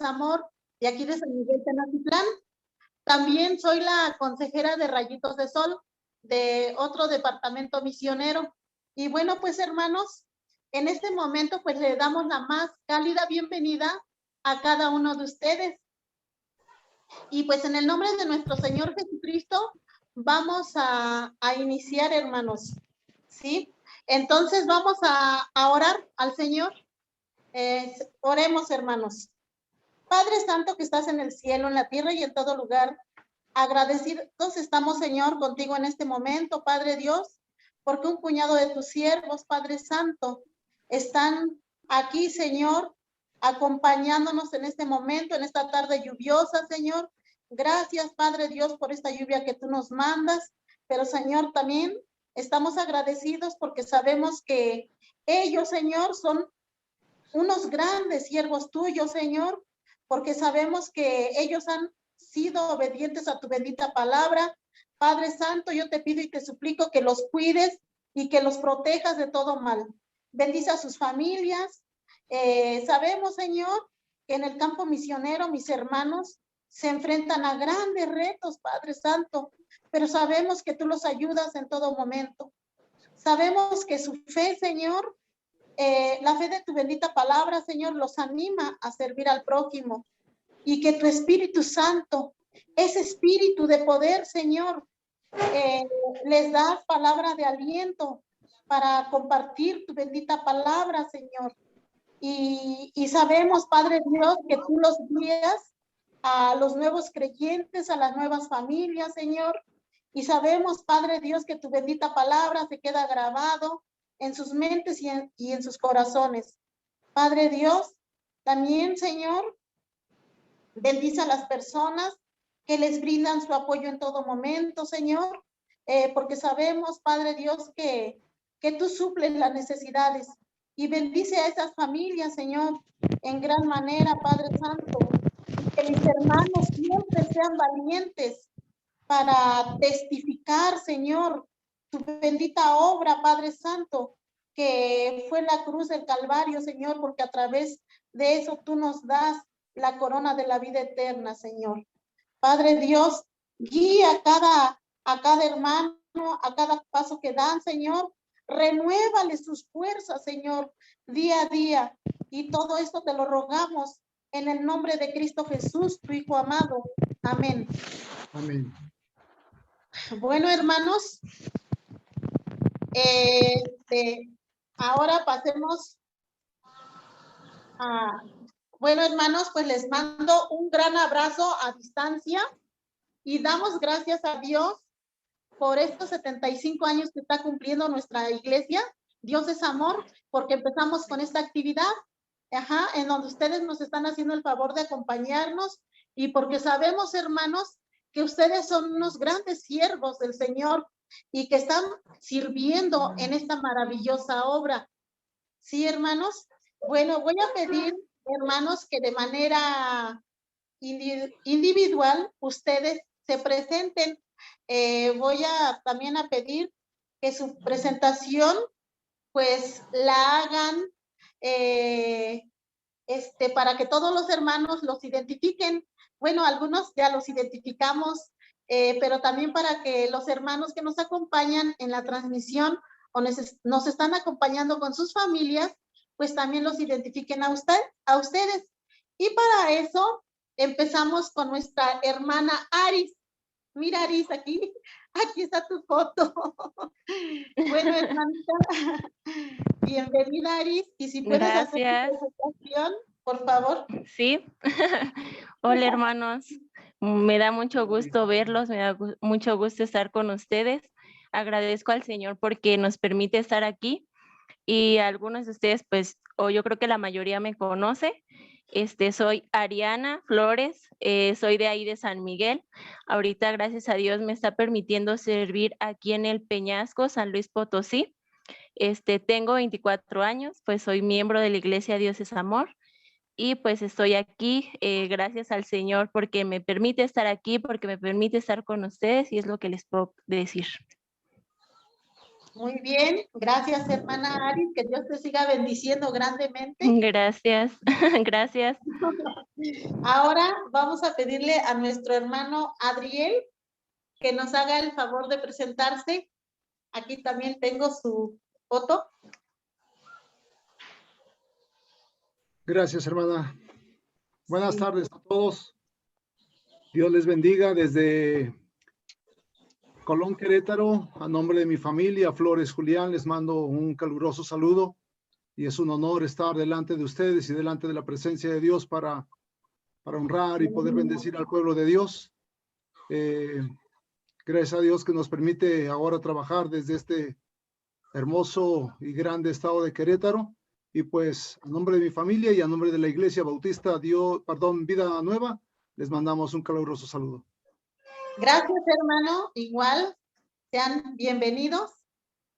Amor, de aquí de San Miguel Tenochtitlán. También soy la consejera de Rayitos de Sol, de otro departamento misionero. Y bueno, pues hermanos, en este momento pues le damos la más cálida bienvenida a cada uno de ustedes. Y pues en el nombre de nuestro Señor Jesucristo vamos a iniciar, hermanos, ¿sí? Entonces vamos a orar al Señor. Oremos, hermanos. Padre Santo que estás en el cielo, en la tierra y en todo lugar, agradecidos estamos, Señor, contigo en este momento, Padre Dios, porque un puñado de tus siervos, Padre Santo, están aquí, Señor, acompañándonos en este momento, en esta tarde lluviosa, Señor. Gracias, Padre Dios, por esta lluvia que tú nos mandas, pero, Señor, también estamos agradecidos porque sabemos que ellos, Señor, son unos grandes siervos tuyos, Señor, porque sabemos que ellos han sido obedientes a tu bendita palabra. Padre Santo, yo te pido y te suplico que los cuides y que los protejas de todo mal. Bendice a sus familias. Sabemos, Señor, que en el campo misionero mis hermanos se enfrentan a grandes retos, Padre Santo, pero sabemos que tú los ayudas en todo momento. Sabemos que su fe, Señor, la fe de tu bendita palabra, Señor, los anima a servir al prójimo y que tu Espíritu Santo, ese espíritu de poder, Señor, les da palabra de aliento para compartir tu bendita palabra, Señor. Y sabemos, Padre Dios, que tú los guías a los nuevos creyentes, a las nuevas familias, Señor. Y sabemos, Padre Dios, que tu bendita palabra se queda grabado en sus mentes y en sus corazones. Padre Dios, también, Señor, bendice a las personas que les brindan su apoyo en todo momento, Señor, porque sabemos, Padre Dios, que tú suples las necesidades. Y bendice a esas familias, Señor, en gran manera, Padre Santo. Que mis hermanos siempre sean valientes para testificar, Señor, tu bendita obra, Padre Santo, que fue la cruz del Calvario, Señor, porque a través de eso tú nos das la corona de la vida eterna, Señor. Padre Dios, guía a cada hermano, a cada paso que dan, Señor. Renuévale sus fuerzas, Señor, día a día. Y todo esto te lo rogamos en el nombre de Cristo Jesús, tu Hijo amado. Amén. Amén. Bueno, hermanos, ahora pasemos a... Bueno, hermanos, pues les mando un gran abrazo a distancia y damos gracias a Dios por estos 75 años que está cumpliendo nuestra iglesia. Dios es amor, porque empezamos con esta actividad, en donde ustedes nos están haciendo el favor de acompañarnos y porque sabemos, hermanos, que ustedes son unos grandes siervos del Señor y que están sirviendo en esta maravillosa obra. ¿Sí, hermanos? Bueno, voy a pedir, hermanos, que de manera individual ustedes se presenten. Voy a también a pedir que su presentación pues la hagan para que todos los hermanos los identifiquen. Bueno, algunos ya los identificamos, pero también para que los hermanos que nos acompañan en la transmisión o nos están acompañando con sus familias, pues también los identifiquen a ustedes. Y para eso empezamos con nuestra hermana Aris. Mira, Aris, aquí está tu foto. Bueno, hermanita, bienvenida, Aris. Y si puedes hacer tu presentación, por favor. Sí. Hola, hermanos. Me da mucho gusto verlos, me da mucho gusto estar con ustedes. Agradezco al Señor porque nos permite estar aquí y algunos de ustedes, pues, o yo creo que la mayoría me conoce. Soy Ariana Flores, soy de ahí de San Miguel. Ahorita, gracias a Dios, me está permitiendo servir aquí en el Peñasco, San Luis Potosí. Tengo 24 años, pues soy miembro de la Iglesia Dios es Amor. Y pues estoy aquí gracias al Señor porque me permite estar aquí, porque me permite estar con ustedes y es lo que les puedo decir. Muy bien, gracias hermana Aris, que Dios te siga bendiciendo grandemente. Gracias, gracias. Ahora vamos a pedirle a nuestro hermano Adriel que nos haga el favor de presentarse. Aquí también tengo su foto. Gracias, hermana. Buenas Sí. tardes a todos. Dios les bendiga desde Colón, Querétaro. A nombre de mi familia, Flores Julián, les mando un caluroso saludo y es un honor estar delante de ustedes y delante de la presencia de Dios para honrar y poder bendecir al pueblo de Dios. Gracias a Dios que nos permite ahora trabajar desde este hermoso y grande estado de Querétaro. Y pues, a nombre de mi familia y a nombre de la Iglesia Bautista Vida Nueva, les mandamos un caluroso saludo. Gracias, hermano. Igual, sean bienvenidos.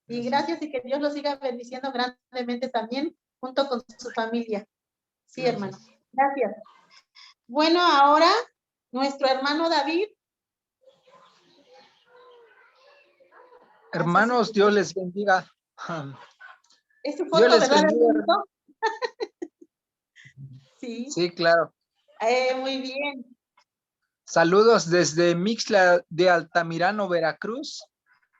Y gracias y que Dios los siga bendiciendo grandemente también, junto con su familia. Sí, Gracias. hermano. Gracias. Bueno, ahora, nuestro hermano David. Hermanos, Dios les bendiga. Es su Dios foto, les ¿verdad? bendiga. Sí. Sí, claro. Muy bien. Saludos desde Mixtla de Altamirano, Veracruz.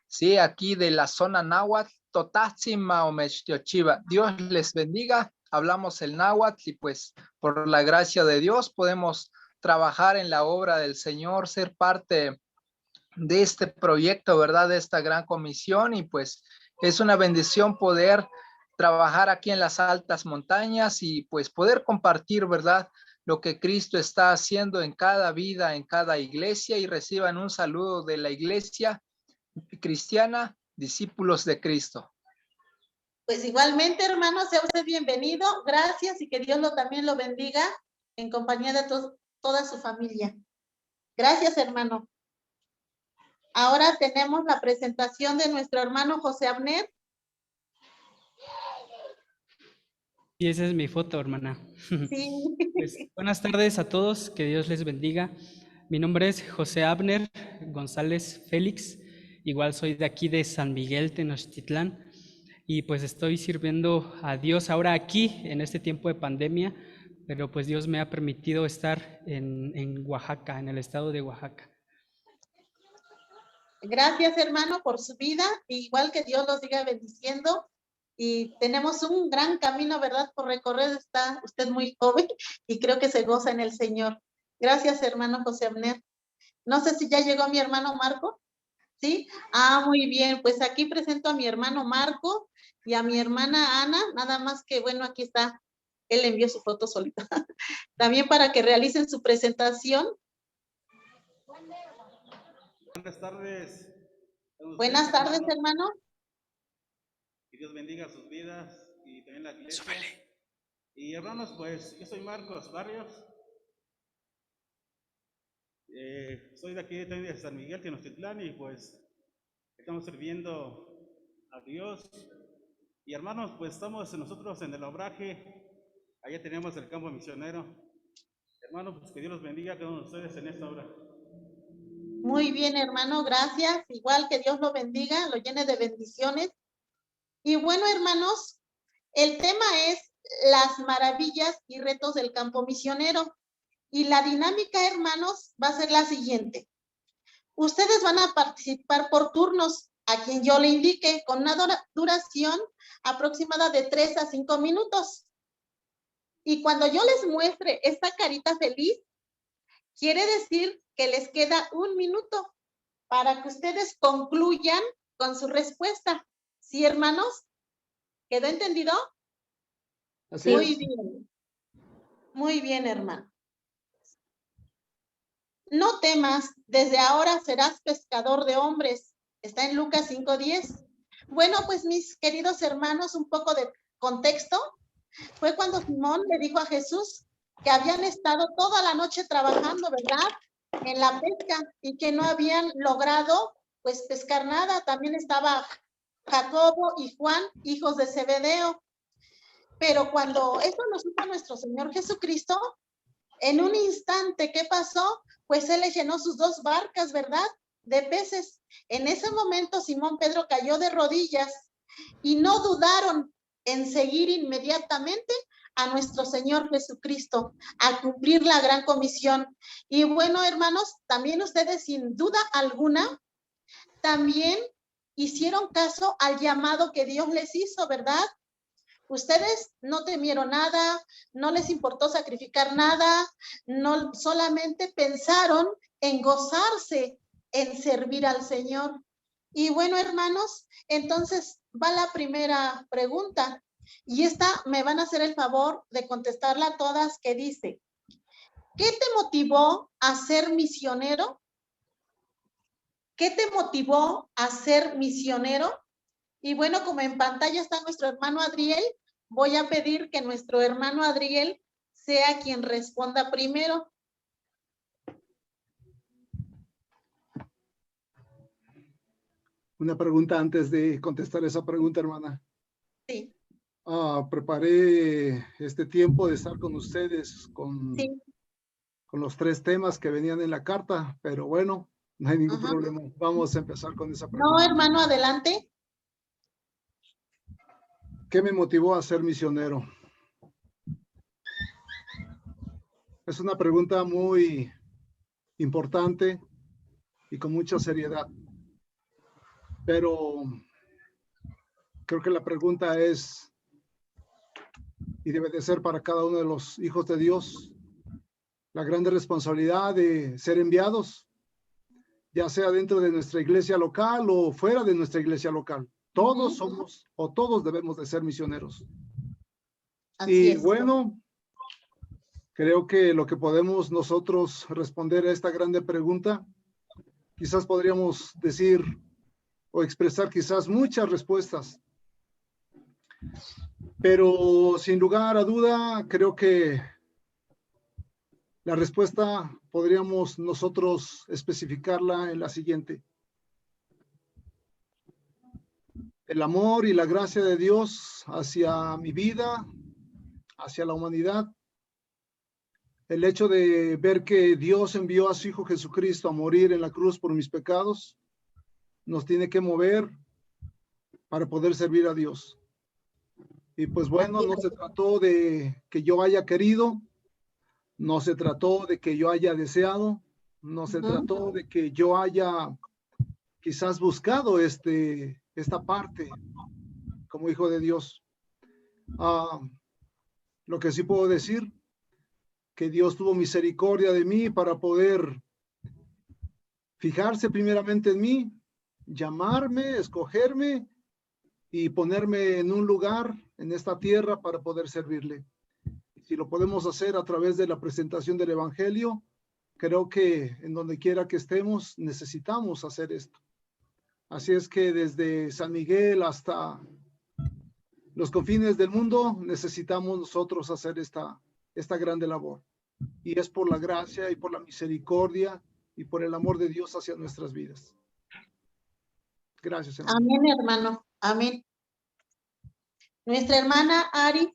Sí, aquí de la zona náhuatl, Totáxima o Mechtiochiva. Dios les bendiga. Hablamos el náhuatl y pues por la gracia de Dios podemos trabajar en la obra del Señor, ser parte de este proyecto, ¿verdad? De esta gran comisión y pues es una bendición poder trabajar aquí en las altas montañas y pues poder compartir, ¿verdad? Lo que Cristo está haciendo en cada vida, en cada iglesia y reciban un saludo de la iglesia cristiana, discípulos de Cristo. Pues igualmente, hermano, sea usted bienvenido. Gracias y que Dios también lo bendiga en compañía de toda su familia. Gracias, hermano. Ahora tenemos la presentación de nuestro hermano José Abner. Y esa es mi foto, hermana. Sí. Pues, buenas tardes a todos, que Dios les bendiga. Mi nombre es José Abner González Félix, igual soy de aquí de San Miguel, Tenochtitlán, y pues estoy sirviendo a Dios ahora aquí en este tiempo de pandemia, pero pues Dios me ha permitido estar en Oaxaca, en el estado de Oaxaca. Gracias, hermano, por su vida. Igual que Dios los siga bendiciendo. Y tenemos un gran camino, ¿verdad? Por recorrer. Está usted muy joven y creo que se goza en el Señor. Gracias, hermano José Abner. No sé si ya llegó mi hermano Marco. ¿Sí? Muy bien. Pues aquí presento a mi hermano Marco y a mi hermana Ana. Nada más que, bueno, aquí está. Él envió su foto solita. También para que realicen su presentación. Buenas tardes. Buenas tardes, hermano. Que Dios bendiga sus vidas y también la iglesia. Y hermanos, pues yo soy Marcos Barrios. Soy de aquí también de San Miguel, Tenochtitlán, y pues estamos sirviendo a Dios. Y hermanos, pues estamos nosotros en el obraje. Allá tenemos el campo misionero. Hermanos, pues que Dios los bendiga a todos ustedes en esta obra. Muy bien, hermano, gracias. Igual que Dios lo bendiga, lo llene de bendiciones. Y bueno, hermanos, el tema es las maravillas y retos del campo misionero. Y la dinámica, hermanos, va a ser la siguiente. Ustedes van a participar por turnos, a quien yo le indique, con una duración aproximada de 3 a 5 minutos. Y cuando yo les muestre esta carita feliz, quiere decir que les queda 1 minuto para que ustedes concluyan con su respuesta. ¿Sí, hermanos? ¿Quedó entendido? Así Muy es. bien. Muy bien, hermano. No temas, desde ahora serás pescador de hombres. Está en Lucas 5:10. Bueno, pues mis queridos hermanos, un poco de contexto. Fue cuando Simón le dijo a Jesús que habían estado toda la noche trabajando, ¿verdad? En la pesca y que no habían logrado pues pescar nada. También estaba Jacobo y Juan, hijos de Zebedeo. Pero cuando esto lo supo nuestro Señor Jesucristo, en un instante, ¿qué pasó? Pues Él les llenó sus 2 barcas, ¿verdad? de peces. En ese momento Simón Pedro cayó de rodillas y no dudaron en seguir inmediatamente a nuestro Señor Jesucristo, a cumplir la gran comisión. Y bueno, hermanos, también ustedes sin duda alguna, también hicieron caso al llamado que Dios les hizo, ¿verdad? Ustedes no temieron nada, no les importó sacrificar nada, no solamente pensaron en gozarse, en servir al Señor. Y bueno, hermanos, entonces va la primera pregunta. Y esta me van a hacer el favor de contestarla a todas, que dice, ¿qué te motivó a ser misionero? ¿Qué te motivó a ser misionero? Y bueno, como en pantalla está nuestro hermano Adriel, voy a pedir que nuestro hermano Adriel sea quien responda primero. Una pregunta antes de contestar esa pregunta, hermana. Sí, Preparé este tiempo de estar con ustedes sí. con los 3 temas que venían en la carta, pero bueno, no hay ningún Ajá. problema. Vamos a empezar con esa No, pregunta. hermano, adelante. ¿Qué me motivó a ser misionero? Es una pregunta muy importante y con mucha seriedad, pero creo que la pregunta es y debe de ser para cada uno de los hijos de Dios la grande responsabilidad de ser enviados, ya sea dentro de nuestra iglesia local o fuera de nuestra iglesia local. Todos somos o todos debemos de ser misioneros. Así Y es. bueno, creo que lo que podemos nosotros responder a esta grande pregunta, quizás podríamos decir o expresar quizás muchas respuestas, pero sin lugar a duda, creo que la respuesta podríamos nosotros especificarla en la siguiente. El amor y la gracia de Dios hacia mi vida, hacia la humanidad. El hecho de ver que Dios envió a su Hijo Jesucristo a morir en la cruz por mis pecados, nos tiene que mover para poder servir a Dios. Y pues bueno, no se trató de que yo haya querido, no se trató de que yo haya deseado, no se trató de que yo haya quizás buscado esta parte como hijo de Dios. Lo que sí puedo decir, que Dios tuvo misericordia de mí para poder fijarse primeramente en mí, llamarme, escogerme y ponerme en un lugar en esta tierra para poder servirle. Si lo podemos hacer a través de la presentación del Evangelio, creo que en donde quiera que estemos necesitamos hacer esto. Así es que desde San Miguel hasta los confines del mundo necesitamos nosotros hacer esta grande labor. Y es por la gracia y por la misericordia y por el amor de Dios hacia nuestras vidas. Gracias, hermano. Amén, hermano. Amén. Nuestra hermana Ari.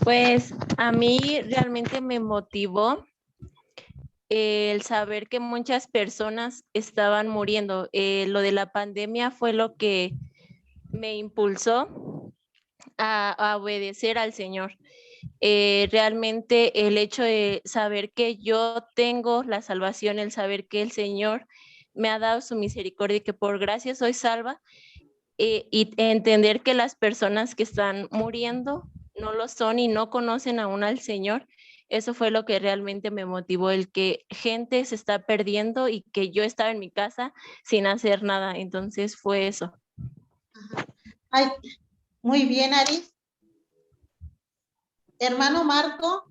Pues a mí realmente me motivó el saber que muchas personas estaban muriendo. Lo de la pandemia fue lo que me impulsó a obedecer al Señor. Realmente el hecho de saber que yo tengo la salvación, el saber que el Señor me ha dado su misericordia y que por gracia soy salva, y entender que las personas que están muriendo no lo son y no conocen aún al Señor, eso fue lo que realmente me motivó, el que gente se está perdiendo y que yo estaba en mi casa sin hacer nada. Entonces fue eso. Ay, muy bien, Ari. Hermano Marco,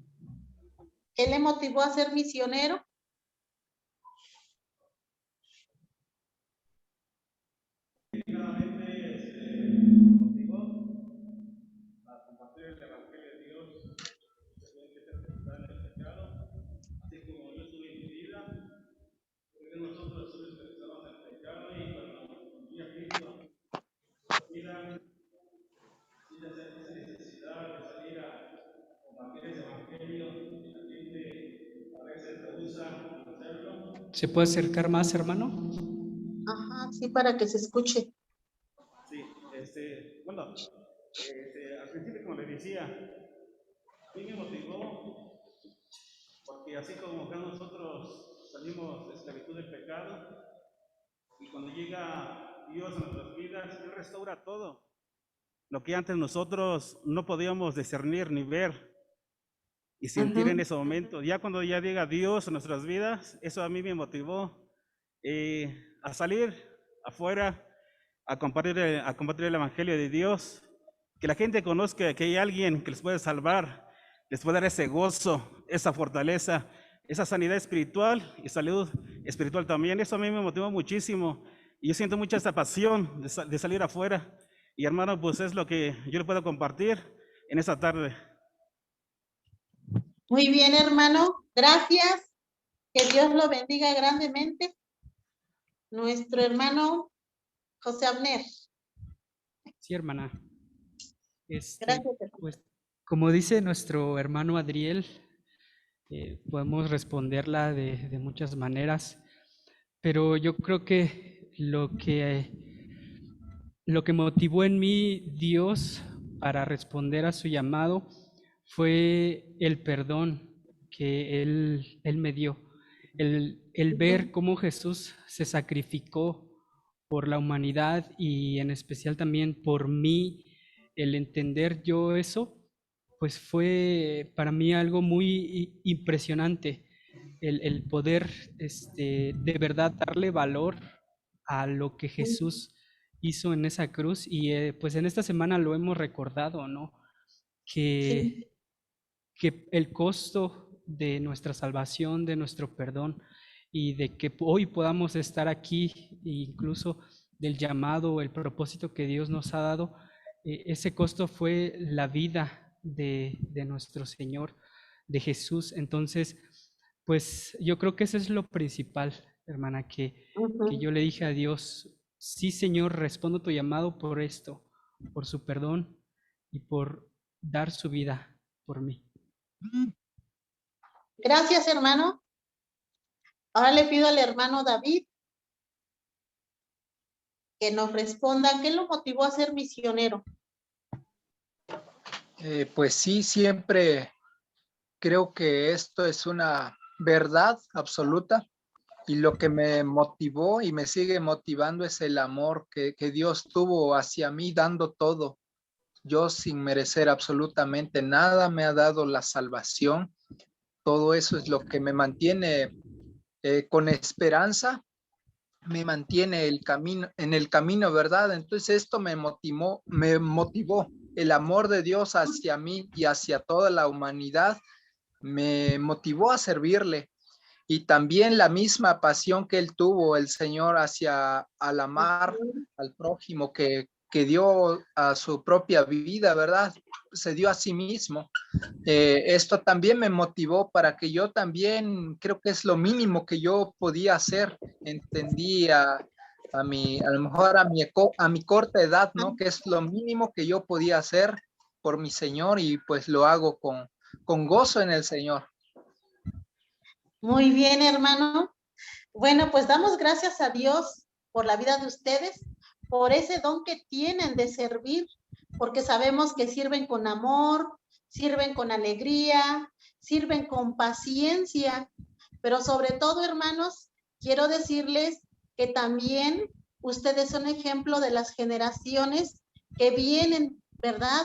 ¿qué le motivó a ser misionero? ¿Se puede acercar más, hermano? Ajá, sí, para que se escuche. Sí, bueno, al principio, como le decía, a mí me motivó porque así como acá nosotros salimos de esclavitud del pecado, y cuando llega Dios a nuestras vidas, Él restaura todo. Lo que antes nosotros no podíamos discernir ni ver y sentir en ese momento. Ya cuando ya llega Dios a nuestras vidas, eso a mí me motivó a salir afuera, a compartir el Evangelio de Dios, que la gente conozca que hay alguien que les puede salvar, les puede dar ese gozo, esa fortaleza, esa sanidad espiritual y salud espiritual también. Eso a mí me motivó muchísimo y yo siento mucha esa pasión de salir afuera. Y hermano, pues es lo que yo le puedo compartir en esta tarde. Muy bien, hermano. Gracias. Que Dios lo bendiga grandemente. Nuestro hermano José Abner. Sí, hermana. Gracias, hermano. Pues, como dice nuestro hermano Adriel, podemos responderla de muchas maneras, pero yo creo que lo que motivó en mí Dios para responder a su llamado fue el perdón que Él me dio, el ver cómo Jesús se sacrificó por la humanidad y en especial también por mí, el entender yo eso, pues fue para mí algo muy impresionante, el poder de verdad darle valor a lo que Jesús hizo en esa cruz y pues en esta semana lo hemos recordado, ¿no? Sí. Que el costo de nuestra salvación, de nuestro perdón y de que hoy podamos estar aquí, e incluso del llamado, el propósito que Dios nos ha dado, ese costo fue la vida de nuestro Señor, de Jesús. Entonces, pues yo creo que eso es lo principal, hermana, que yo le dije a Dios, sí, Señor, respondo tu llamado por esto, por su perdón y por dar su vida por mí. Gracias, hermano. Ahora le pido al hermano David que nos responda qué lo motivó a ser misionero. Pues sí, siempre creo que esto es una verdad absoluta y lo que me motivó y me sigue motivando es el amor que Dios tuvo hacia mí dando todo. Yo sin merecer absolutamente nada me ha dado la salvación. Todo eso es lo que me mantiene con esperanza, me mantiene en el camino, ¿verdad? Entonces esto me motivó el amor de Dios hacia mí y hacia toda la humanidad, me motivó a servirle. Y también la misma pasión que él tuvo, el Señor, hacia al amar al prójimo, que dio a su propia vida, ¿verdad? Se dio a sí mismo. Esto también me motivó para que yo también, creo que es lo mínimo que yo podía hacer. Entendí a lo mejor a mi corta edad, ¿no? Que es lo mínimo que yo podía hacer por mi Señor y pues lo hago con gozo en el Señor. Muy bien, hermano. Bueno, pues damos gracias a Dios por la vida de ustedes, por ese don que tienen de servir, porque sabemos que sirven con amor, sirven con alegría, sirven con paciencia, pero sobre todo, hermanos, quiero decirles que también ustedes son ejemplo de las generaciones que vienen, ¿verdad?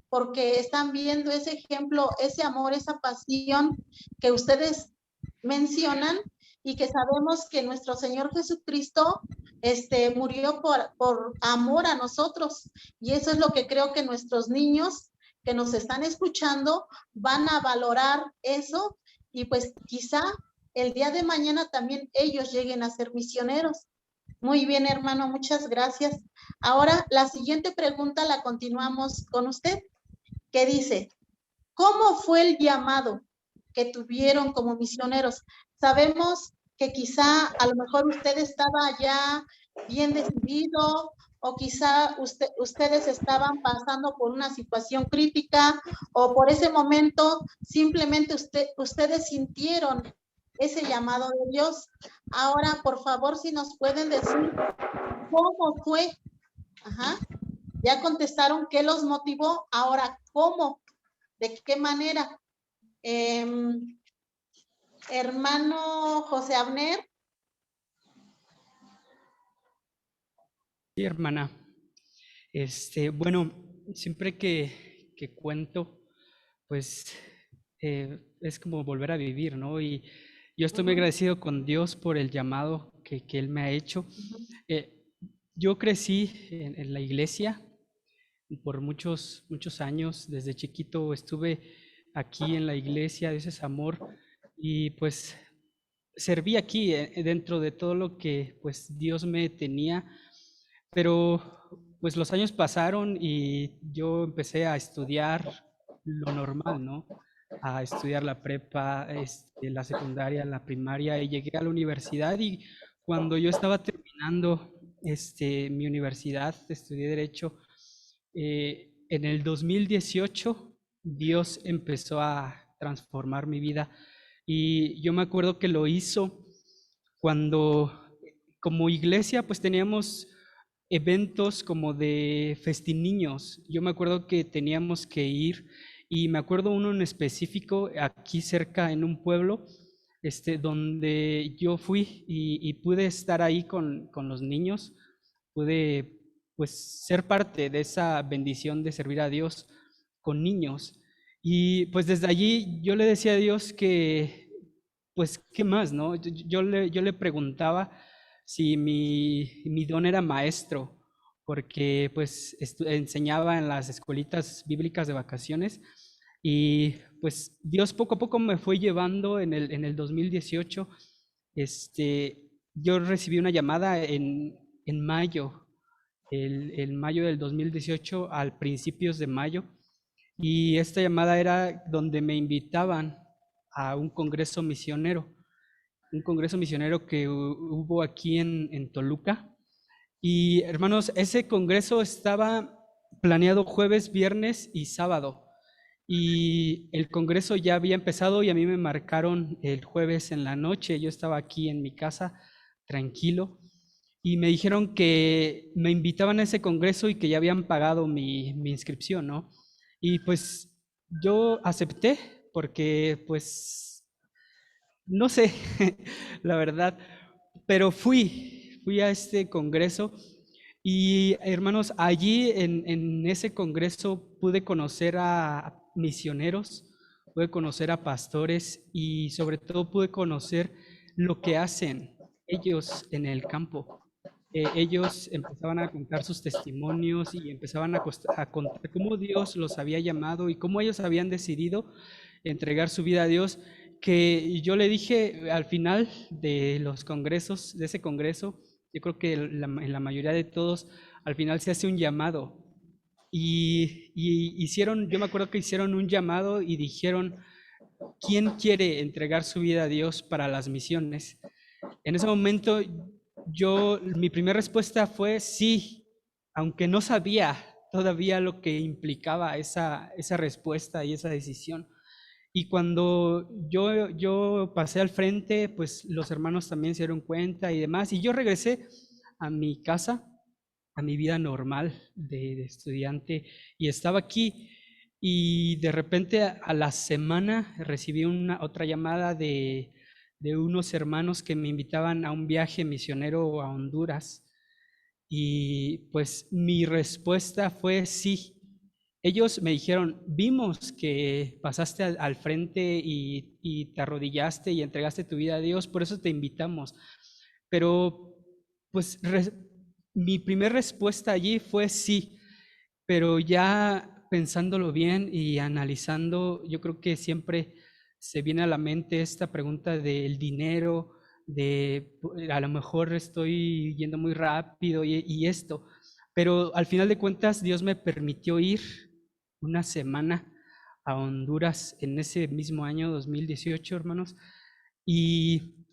Porque están viendo ese ejemplo, ese amor, esa pasión que ustedes mencionan y que sabemos que nuestro Señor Jesucristo murió por amor a nosotros. Y eso es lo que creo que nuestros niños que nos están escuchando van a valorar eso y pues quizá el día de mañana también ellos lleguen a ser misioneros. Muy bien, hermano, muchas gracias. Ahora, la siguiente pregunta la continuamos con usted, que dice, ¿cómo fue el llamado que tuvieron como misioneros? Sabemos que quizá a lo mejor usted estaba ya bien decidido o quizá ustedes estaban pasando por una situación crítica o por ese momento simplemente ustedes sintieron ese llamado de Dios. Ahora, por favor, si nos pueden decir cómo fue. Ajá. Ya contestaron qué los motivó. Ahora, ¿cómo? ¿De qué manera? Hermano José Abner. Sí, hermana. Bueno, siempre que cuento, pues es como volver a vivir, ¿no? Y yo estoy muy agradecido con Dios por el llamado que Él me ha hecho. Yo crecí en la iglesia por muchos años. Desde chiquito estuve aquí en la iglesia, Dios es amor, y pues serví aquí dentro de todo lo que pues Dios me tenía, pero pues los años pasaron y yo empecé a estudiar lo normal, ¿no? A estudiar la prepa, la secundaria, la primaria, y llegué a la universidad. Y cuando yo estaba terminando mi universidad, estudié Derecho, en el 2018 Dios empezó a transformar mi vida, y yo me acuerdo que lo hizo cuando como iglesia pues teníamos eventos como de festiniños. Yo me acuerdo que teníamos que ir, y me acuerdo uno en específico aquí cerca en un pueblo, donde yo fui y pude estar ahí con los niños. Pude pues ser parte de esa bendición de servir a Dios con niños. Y pues desde allí yo le decía a Dios que pues qué más, ¿no? Yo le preguntaba si mi don era maestro, porque pues enseñaba en las escuelitas bíblicas de vacaciones, y pues Dios poco a poco me fue llevando en el 2018. Yo recibí una llamada en mayo, el mayo del 2018, al principios de mayo, y esta llamada era donde me invitaban a un congreso misionero que hubo aquí en Toluca. Y hermanos, ese congreso estaba planeado jueves, viernes y sábado. Y el congreso ya había empezado y a mí me marcaron el jueves en la noche. Yo estaba aquí en mi casa, tranquilo, y me dijeron que me invitaban a ese congreso y que ya habían pagado mi inscripción, ¿no? Y pues yo acepté porque pues no sé, la verdad, pero fui a este congreso. Y hermanos, allí en ese congreso pude conocer a misioneros, pude conocer a pastores, y sobre todo pude conocer lo que hacen ellos en el campo. Ellos empezaban a contar sus testimonios y empezaban a contar cómo Dios los había llamado y cómo ellos habían decidido entregar su vida a Dios. Que yo le dije al final de los congresos, de ese congreso, yo creo que en la mayoría de todos, al final se hace un llamado. Y hicieron, yo me acuerdo que hicieron un llamado y dijeron, ¿quién quiere entregar su vida a Dios para las misiones? En ese momento, mi primera respuesta fue sí, aunque no sabía todavía lo que implicaba esa respuesta y esa decisión. Y cuando yo pasé al frente, pues los hermanos también se dieron cuenta y demás. Y yo regresé a mi casa, a mi vida normal de estudiante, y estaba aquí. Y de repente a la semana recibí otra llamada de unos hermanos que me invitaban a un viaje misionero a Honduras. Y pues mi respuesta fue sí. Ellos me dijeron, vimos que pasaste al frente y te arrodillaste y entregaste tu vida a Dios, por eso te invitamos. Pero pues mi primera respuesta allí fue sí, pero ya pensándolo bien y analizando, yo creo que siempre se viene a la mente esta pregunta del dinero, de a lo mejor estoy yendo muy rápido y esto, pero al final de cuentas Dios me permitió ir una semana a Honduras en ese mismo año 2018, hermanos, y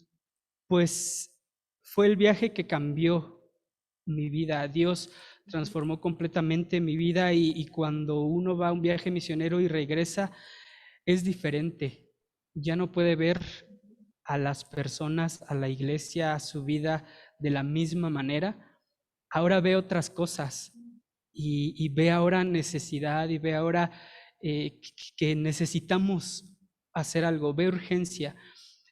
pues fue el viaje que cambió mi vida. Dios transformó completamente mi vida, y cuando uno va a un viaje misionero y regresa, es diferente. Ya no puede ver a las personas, a la iglesia, a su vida de la misma manera, ahora ve otras cosas y ve ahora necesidad y ve ahora que necesitamos hacer algo, ve urgencia.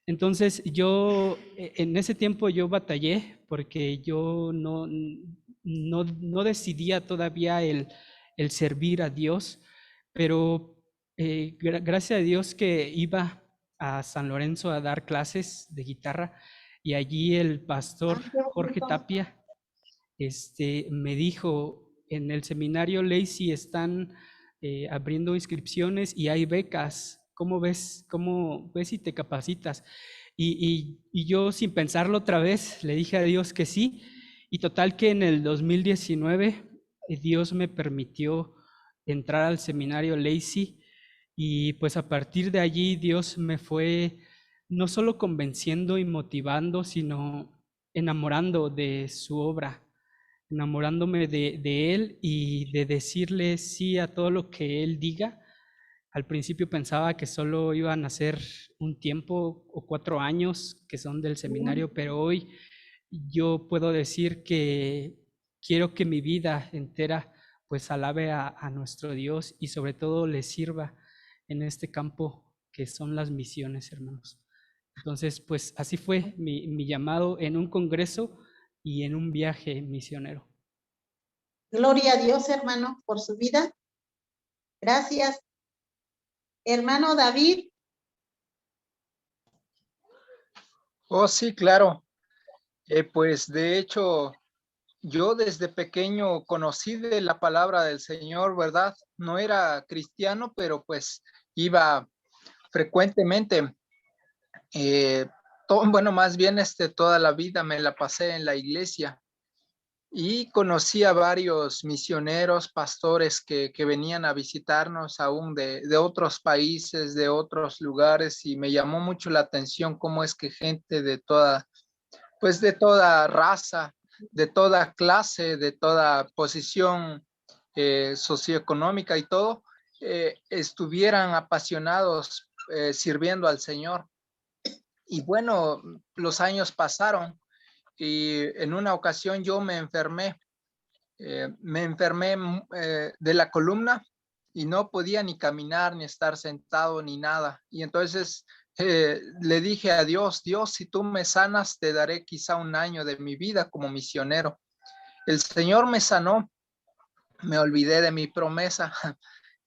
Entonces yo, en ese tiempo yo batallé porque yo no decidía todavía el servir a Dios, pero gracias a Dios que iba a San Lorenzo a dar clases de guitarra y allí el pastor Ah, qué Jorge bonito. Tapia me dijo, en el seminario Lacey están abriendo inscripciones y hay becas. ¿Cómo ves? ¿Cómo ves si te capacitas? Y yo sin pensarlo otra vez le dije a Dios que sí. Y total que en el 2019 Dios me permitió entrar al seminario Lacey y pues a partir de allí Dios me fue no solo convenciendo y motivando, sino enamorando de su obra, enamorándome de Él y de decirle sí a todo lo que Él diga. Al principio pensaba que solo iban a ser un tiempo o 4 años que son del seminario, pero hoy yo puedo decir que quiero que mi vida entera pues alabe a nuestro Dios y sobre todo le sirva en este campo que son las misiones, hermanos. Entonces, pues así fue mi llamado en un congreso y en un viaje misionero. Gloria a Dios, hermano, por su vida. Gracias. Hermano David, Oh, sí, claro. Pues de hecho, yo desde pequeño conocí de la palabra del Señor, ¿verdad? No era cristiano, pero pues iba frecuentemente. Bueno, más bien toda la vida me la pasé en la iglesia y conocí a varios misioneros, pastores que venían a visitarnos aún de otros países, de otros lugares, y me llamó mucho la atención cómo es que gente pues de toda raza, de toda clase, de toda posición socioeconómica y todo, estuvieran apasionados sirviendo al Señor. Y bueno, los años pasaron y en una ocasión yo me enfermé de la columna y no podía ni caminar, ni estar sentado, ni nada. Y entonces le dije a Dios, Dios, si tú me sanas, te daré quizá un año de mi vida como misionero. El Señor me sanó, me olvidé de mi promesa.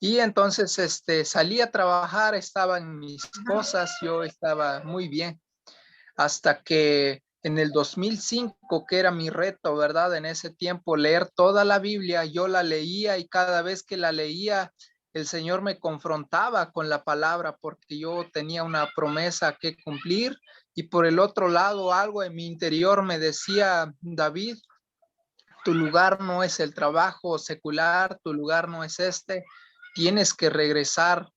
Y entonces salí a trabajar, estaba en mis cosas, yo estaba muy bien, hasta que en el 2005, que era mi reto, ¿verdad? En ese tiempo, leer toda la Biblia, yo la leía y cada vez que la leía, el Señor me confrontaba con la palabra porque yo tenía una promesa que cumplir y por el otro lado, algo en mi interior me decía, David, tu lugar no es el trabajo secular, tu lugar no es tienes que regresar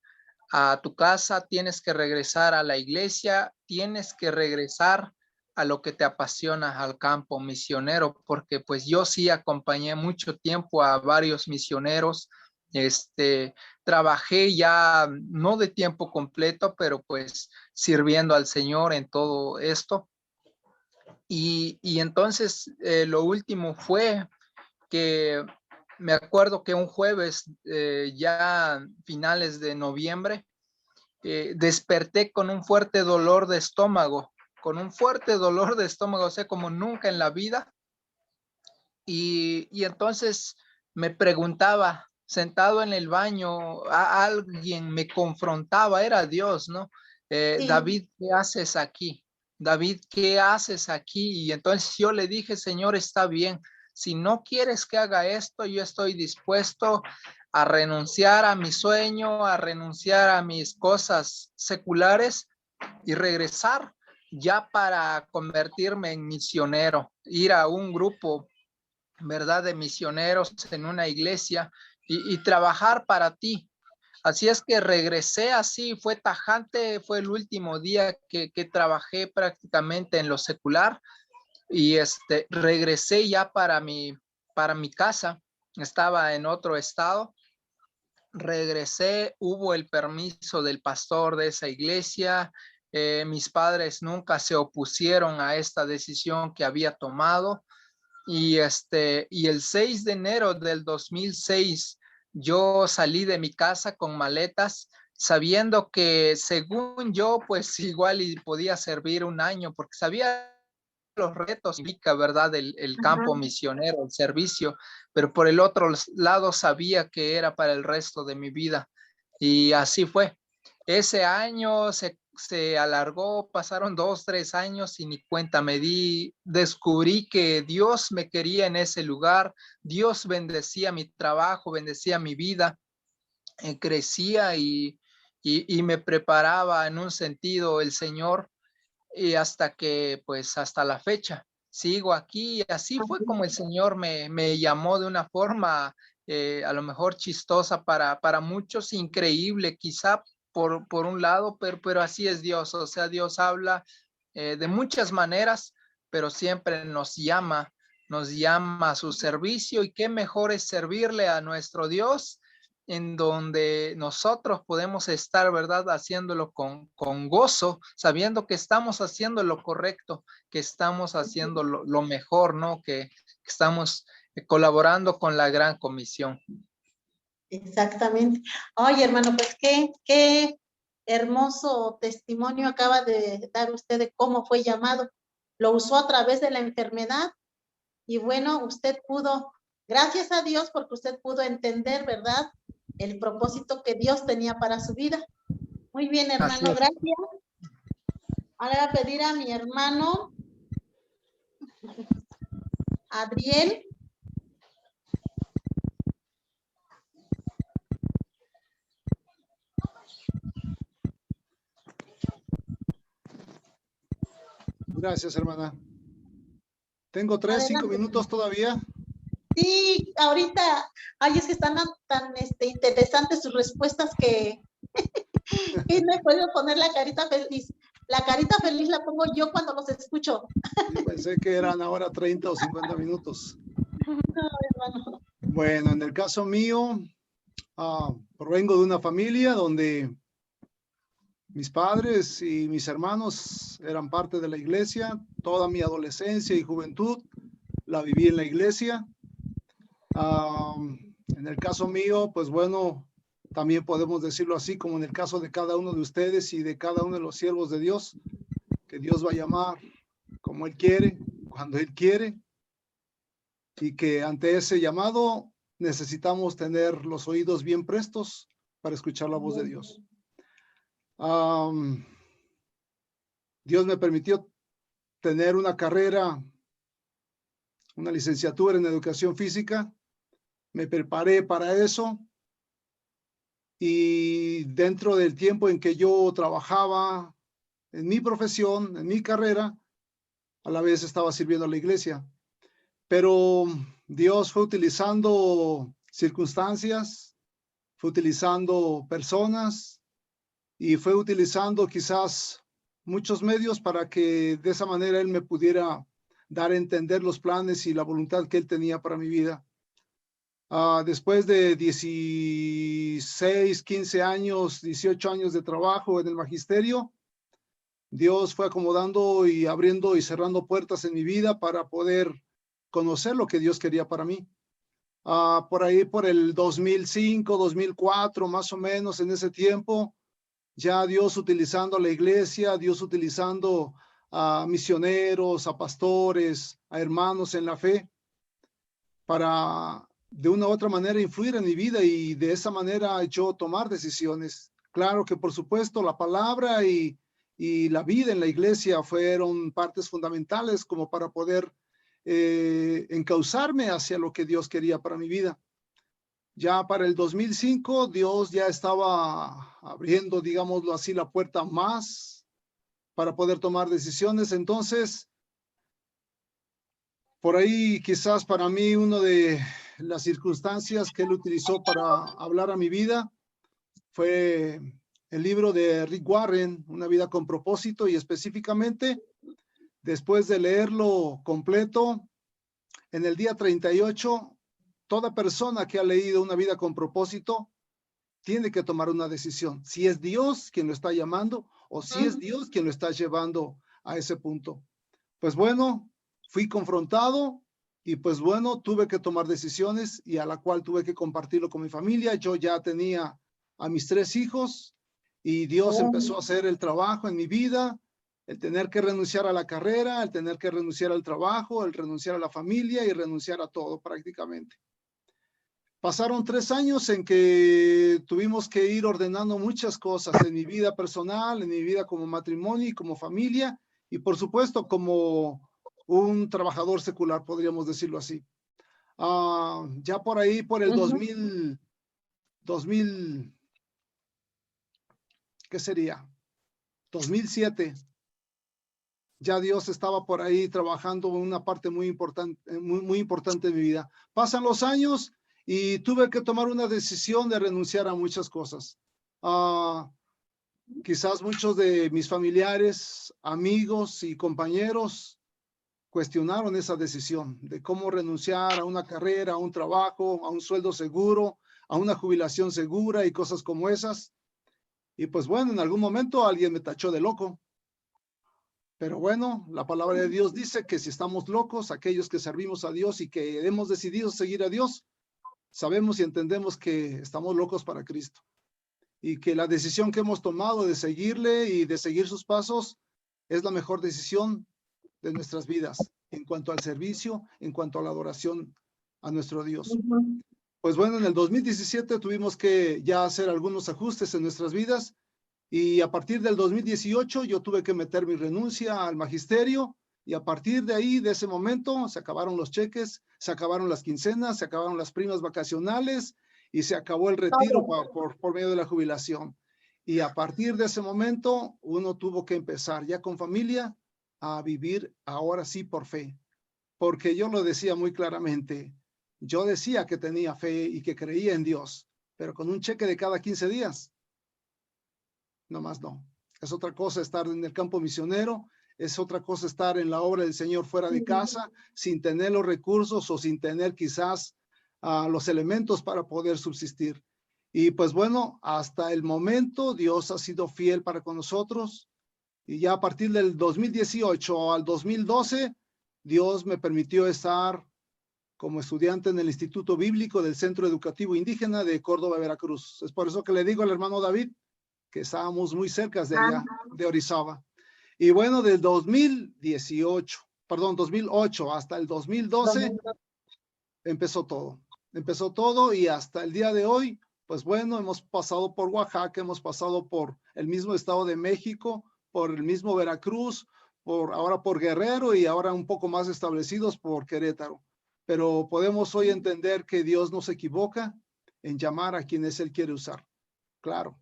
a tu casa, tienes que regresar a la iglesia, tienes que regresar a lo que te apasiona, al campo misionero, porque pues yo sí acompañé mucho tiempo a varios misioneros, trabajé ya no de tiempo completo, pero pues sirviendo al Señor en todo esto. Y entonces lo último fue que me acuerdo que un jueves, ya finales de noviembre, desperté con un fuerte dolor de estómago, o sea, como nunca en la vida. Y entonces me preguntaba, sentado en el baño, alguien me confrontaba, era Dios, ¿no? sí, David, ¿qué haces aquí? David, ¿qué haces aquí? Y entonces yo le dije, Señor, está bien. Si no quieres que haga esto, yo estoy dispuesto a renunciar a mi sueño, a renunciar a mis cosas seculares y regresar ya para convertirme en misionero, ir a un grupo, ¿verdad?, de misioneros en una iglesia y trabajar para ti. Así es que regresé así, fue tajante, fue el último día que trabajé prácticamente en lo secular y regresé ya para mi casa, estaba en otro estado. Regresé, hubo el permiso del pastor de esa iglesia, Mis padres nunca se opusieron a esta decisión que había tomado. Y el 6 de enero del 2006, yo salí de mi casa con maletas, sabiendo que según yo, pues igual y podía servir un año, porque sabía los retos que implica, ¿verdad? El campo misionero, el servicio, pero por el otro lado sabía que era para el resto de mi vida. Y así fue. Ese año se alargó, pasaron 2, 3 años y ni cuenta me di. Descubrí que Dios me quería en ese lugar. Dios bendecía mi trabajo, bendecía mi vida, crecía y me preparaba en un sentido el Señor, y hasta que, pues hasta la fecha, sigo aquí. Y así fue como el Señor me llamó de una forma a lo mejor chistosa para muchos, increíble quizá por un lado, pero así es Dios. O sea, Dios habla de muchas maneras, pero siempre nos llama a su servicio, y qué mejor es servirle a nuestro Dios en donde nosotros podemos estar, ¿verdad? Haciéndolo con gozo, sabiendo que estamos haciendo lo correcto, que estamos haciendo lo mejor, ¿no? Que estamos colaborando con la gran comisión. Exactamente. Oye, hermano, pues qué hermoso testimonio acaba de dar usted de cómo fue llamado. Lo usó a través de la enfermedad y bueno, usted pudo, gracias a Dios, porque usted pudo entender, ¿verdad? El propósito que Dios tenía para su vida. Muy bien, hermano, gracias. Ahora voy a pedir a mi hermano Adriel. Gracias, hermana. Tengo 3, 5 minutos todavía. Sí, ahorita, ay, es que están tan interesantes sus respuestas que y me puedo poner la carita feliz. La carita feliz la pongo yo cuando los escucho. Yo pensé que eran ahora 30 o 50 minutos. No, hermano. Bueno, en el caso mío, provengo de una familia donde mis padres y mis hermanos eran parte de la iglesia. Toda mi adolescencia y juventud la viví en la iglesia. En el caso mío, pues bueno, también podemos decirlo así, como en el caso de cada uno de ustedes y de cada uno de los siervos de Dios, que Dios va a llamar como Él quiere, cuando Él quiere, y que ante ese llamado necesitamos tener los oídos bien prestos para escuchar la voz de Dios. Dios me permitió tener una carrera, una licenciatura en educación física. Me preparé para eso, y dentro del tiempo en que yo trabajaba en mi profesión, en mi carrera, a la vez estaba sirviendo a la iglesia. Pero Dios fue utilizando circunstancias, fue utilizando personas y fue utilizando quizás muchos medios para que de esa manera Él me pudiera dar a entender los planes y la voluntad que Él tenía para mi vida. Después de 16, 15 años, 18 años de trabajo en el magisterio, Dios fue acomodando y abriendo y cerrando puertas en mi vida para poder conocer lo que Dios quería para mí. Por ahí, por el 2005, 2004, más o menos en ese tiempo, ya Dios utilizando la iglesia, Dios utilizando a misioneros, a pastores, a hermanos en la fe, para de una u otra manera influir en mi vida y de esa manera yo tomar decisiones. Claro que por supuesto la palabra y la vida en la iglesia fueron partes fundamentales como para poder encauzarme hacia lo que Dios quería para mi vida. Ya para el 2005 Dios ya estaba abriendo, digámoslo así, la puerta más para poder tomar decisiones. Entonces, por ahí quizás para mí una de las circunstancias que Él utilizó para hablar a mi vida fue el libro de Rick Warren, Una vida con propósito, y específicamente después de leerlo completo, en el día 38, toda persona que ha leído Una vida con propósito tiene que tomar una decisión. Si es Dios quien lo está llamando o si es Dios quien lo está llevando a ese punto. Pues bueno, fui confrontado y pues bueno, tuve que tomar decisiones y a la cual tuve que compartirlo con mi familia. Yo ya tenía a mis 3 hijos y Dios empezó a hacer el trabajo en mi vida, el tener que renunciar a la carrera, el tener que renunciar al trabajo, el renunciar a la familia y renunciar a todo prácticamente. Pasaron 3 años en que tuvimos que ir ordenando muchas cosas en mi vida personal, en mi vida como matrimonio y como familia, y por supuesto como un trabajador secular, podríamos decirlo así. Ya por ahí, por el 2000, ¿qué sería? 2007, ya Dios estaba por ahí trabajando en una parte muy importante de mi vida. Pasan los años y tuve que tomar una decisión de renunciar a muchas cosas. Quizás muchos de mis familiares, amigos y compañeros cuestionaron esa decisión de cómo renunciar a una carrera, a un trabajo, a un sueldo seguro, a una jubilación segura y cosas como esas. Y pues bueno, en algún momento alguien me tachó de loco. Pero bueno, la palabra de Dios dice que si estamos locos, aquellos que servimos a Dios y que hemos decidido seguir a Dios, sabemos y entendemos que estamos locos para Cristo. Y que la decisión que hemos tomado de seguirle y de seguir sus pasos es la mejor decisión de nuestras vidas en cuanto al servicio, en cuanto a la adoración a nuestro Dios. Pues bueno, en el 2017 tuvimos que ya hacer algunos ajustes en nuestras vidas y a partir del 2018 yo tuve que meter mi renuncia al magisterio y a partir de ahí, de ese momento, se acabaron los cheques, se acabaron las quincenas, se acabaron las primas vacacionales y se acabó el retiro por medio de la jubilación. Y a partir de ese momento, uno tuvo que empezar ya con familia a vivir ahora sí por fe. Porque yo lo decía muy claramente, yo decía que tenía fe y que creía en Dios, pero con un cheque de cada 15 días, no más no. Es otra cosa estar en el campo misionero, es otra cosa estar en la obra del Señor fuera de casa, sin tener los recursos o sin tener quizás los elementos para poder subsistir. Y pues bueno, hasta el momento Dios ha sido fiel para con nosotros y ya a partir del 2018 al 2012, Dios me permitió estar como estudiante en el Instituto Bíblico del Centro Educativo Indígena de Córdoba, Veracruz. Es por eso que le digo al hermano David que estábamos muy cerca de allá, de Orizaba. Y bueno, del 2008 hasta el 2012 empezó todo. Empezó todo y hasta el día de hoy, pues bueno, hemos pasado por Oaxaca, hemos pasado por el mismo Estado de México, por el mismo Veracruz, ahora por Guerrero y ahora un poco más establecidos por Querétaro. Pero podemos hoy entender que Dios no se equivoca en llamar a quienes Él quiere usar. Claro,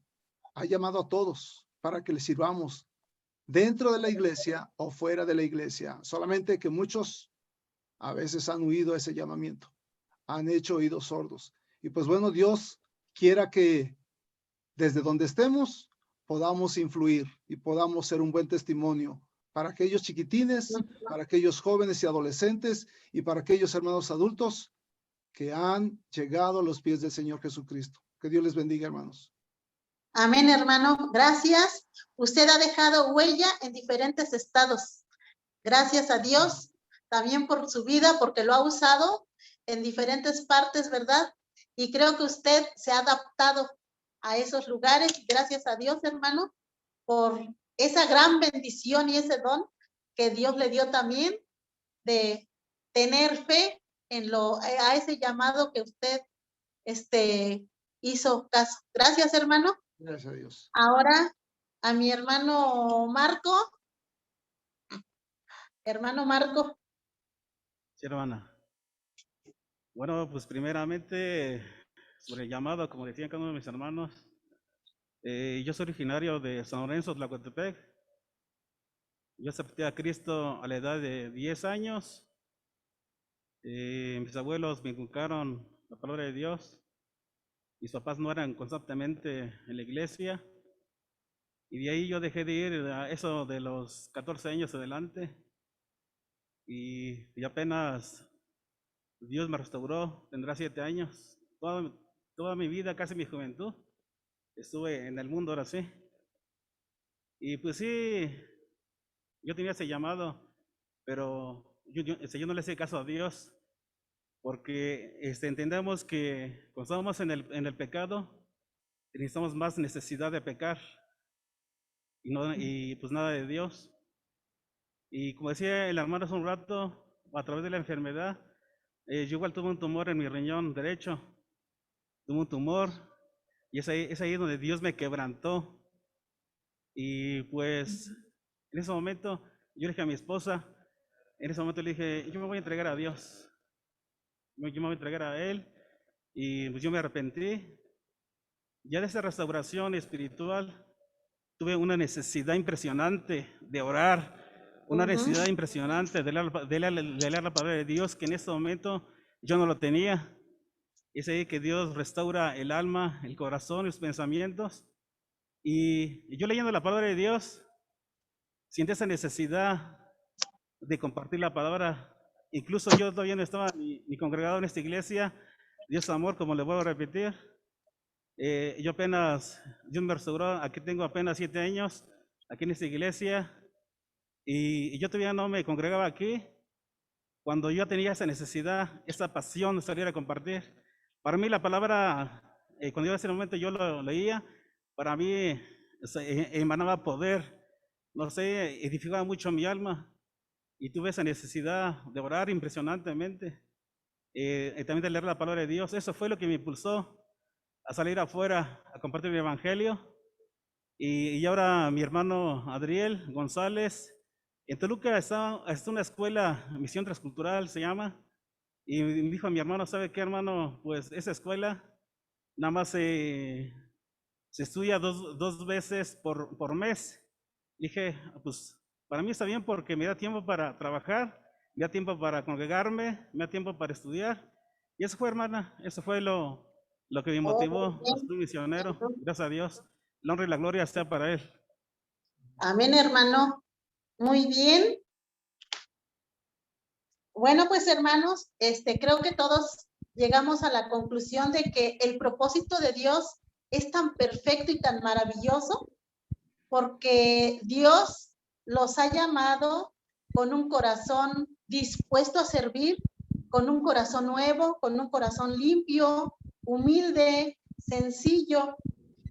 ha llamado a todos para que le sirvamos dentro de la iglesia o fuera de la iglesia. Solamente que muchos a veces han huido a ese llamamiento, han hecho oídos sordos. Y pues bueno, Dios quiera que desde donde estemos podamos influir y podamos ser un buen testimonio para aquellos chiquitines, para aquellos jóvenes y adolescentes y para aquellos hermanos adultos que han llegado a los pies del Señor Jesucristo. Que Dios les bendiga, hermanos. Amén, hermano. Gracias. Usted ha dejado huella en diferentes estados. Gracias a Dios también por su vida, porque lo ha usado en diferentes partes, ¿verdad? Y creo que usted se ha adaptado a esos lugares. Gracias a Dios, hermano, por esa gran bendición y ese don que Dios le dio también de tener fe a ese llamado que usted hizo caso. Gracias, hermano. Gracias a Dios. Ahora a mi hermano Marco. Hermano Marco. Sí, hermana. Bueno, pues primeramente, sobre el llamado, como decían cada uno de mis hermanos, yo soy originario de San Lorenzo, Tlacotepec. Yo acepté a Cristo a la edad de 10 años. Mis abuelos me inculcaron la palabra de Dios. Mis papás no eran constantemente en la iglesia. Y de ahí yo dejé de ir a eso de los 14 años adelante. Y apenas Dios me restauró, tendrá 7 años. Toda mi vida, casi mi juventud, estuve en el mundo ahora sí. Y pues sí, yo tenía ese llamado, pero yo no le hacía caso a Dios, porque entendemos que cuando estamos en el pecado, necesitamos más necesidad de pecar y pues nada de Dios. Y como decía el hermano hace un rato, a través de la enfermedad, yo igual tuve un tumor en mi riñón derecho, tuve un tumor, y es ahí donde Dios me quebrantó. Y pues en ese momento yo le dije a mi esposa, en ese momento le dije, yo me voy a entregar a Dios, yo me voy a entregar a Él, y pues yo me arrepentí. Ya de esa restauración espiritual tuve una necesidad impresionante de orar, una necesidad impresionante de leer la palabra de Dios, que en ese momento yo no lo tenía. Es ahí que Dios restaura el alma, el corazón, los pensamientos. Y yo leyendo la palabra de Dios, siento esa necesidad de compartir la palabra. Incluso yo todavía no estaba ni congregado en esta iglesia. Dios amor, como le vuelvo a repetir. Yo apenas, Dios me restauró, aquí tengo apenas 7 años, aquí en esta iglesia. Y yo todavía no me congregaba aquí. Cuando yo tenía esa necesidad, esa pasión de salir a compartir. Para mí la palabra, cuando yo en ese momento yo lo leía, para mí emanaba poder, no sé, edificaba mucho mi alma y tuve esa necesidad de orar impresionantemente, también de leer la palabra de Dios. Eso fue lo que me impulsó a salir afuera a compartir el evangelio. Y ahora mi hermano Adriel González, en Toluca está una escuela, Misión Transcultural se llama, y me dijo a mi hermano, ¿sabe qué, hermano? Pues esa escuela nada más se estudia dos veces por mes. Dije, pues para mí está bien porque me da tiempo para trabajar, me da tiempo para congregarme, me da tiempo para estudiar. Y eso fue, hermana, eso fue lo que me motivó a ser un misionero. Gracias a Dios. La honra y la gloria sea para Él. Amén, hermano. Muy bien. Bueno, pues hermanos, creo que todos llegamos a la conclusión de que el propósito de Dios es tan perfecto y tan maravilloso porque Dios los ha llamado con un corazón dispuesto a servir, con un corazón nuevo, con un corazón limpio, humilde, sencillo.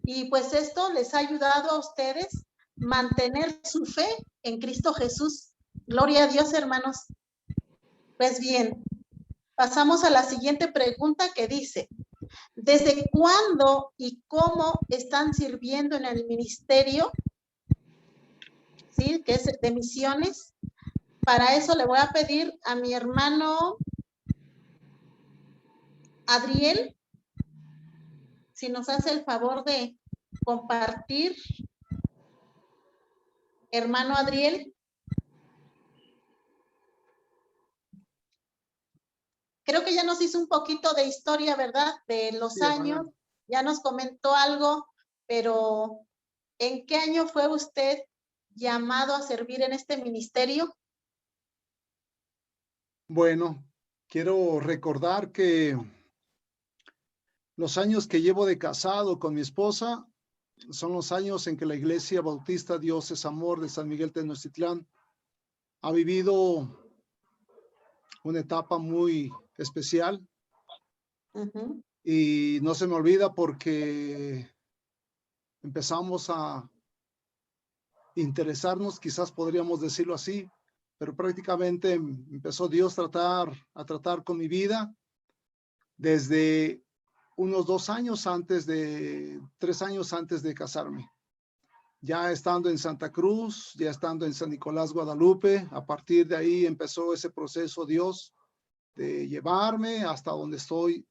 Y pues esto les ha ayudado a ustedes mantener su fe en Cristo Jesús. Gloria a Dios, hermanos. Pues bien, pasamos a la siguiente pregunta que dice, ¿desde cuándo y cómo están sirviendo en el ministerio? ¿Sí? Que es de misiones. Para eso le voy a pedir a mi hermano Adriel, si nos hace el favor de compartir. Hermano Adriel. Creo que ya nos hizo un poquito de historia, ¿verdad? De los años, hermano. Ya nos comentó algo, pero ¿en qué año fue usted llamado a servir en este ministerio? Bueno, quiero recordar que los años que llevo de casado con mi esposa son los años en que la Iglesia Bautista Dios es Amor de San Miguel Tenochtitlán ha vivido una etapa muy especial. Y no se me olvida porque empezamos a interesarnos, quizás podríamos decirlo así, pero prácticamente empezó Dios a tratar con mi vida desde unos 3 años antes de casarme. Ya estando en Santa Cruz, ya estando en San Nicolás, Guadalupe, a partir de ahí empezó ese proceso Dios de llevarme hasta donde estoy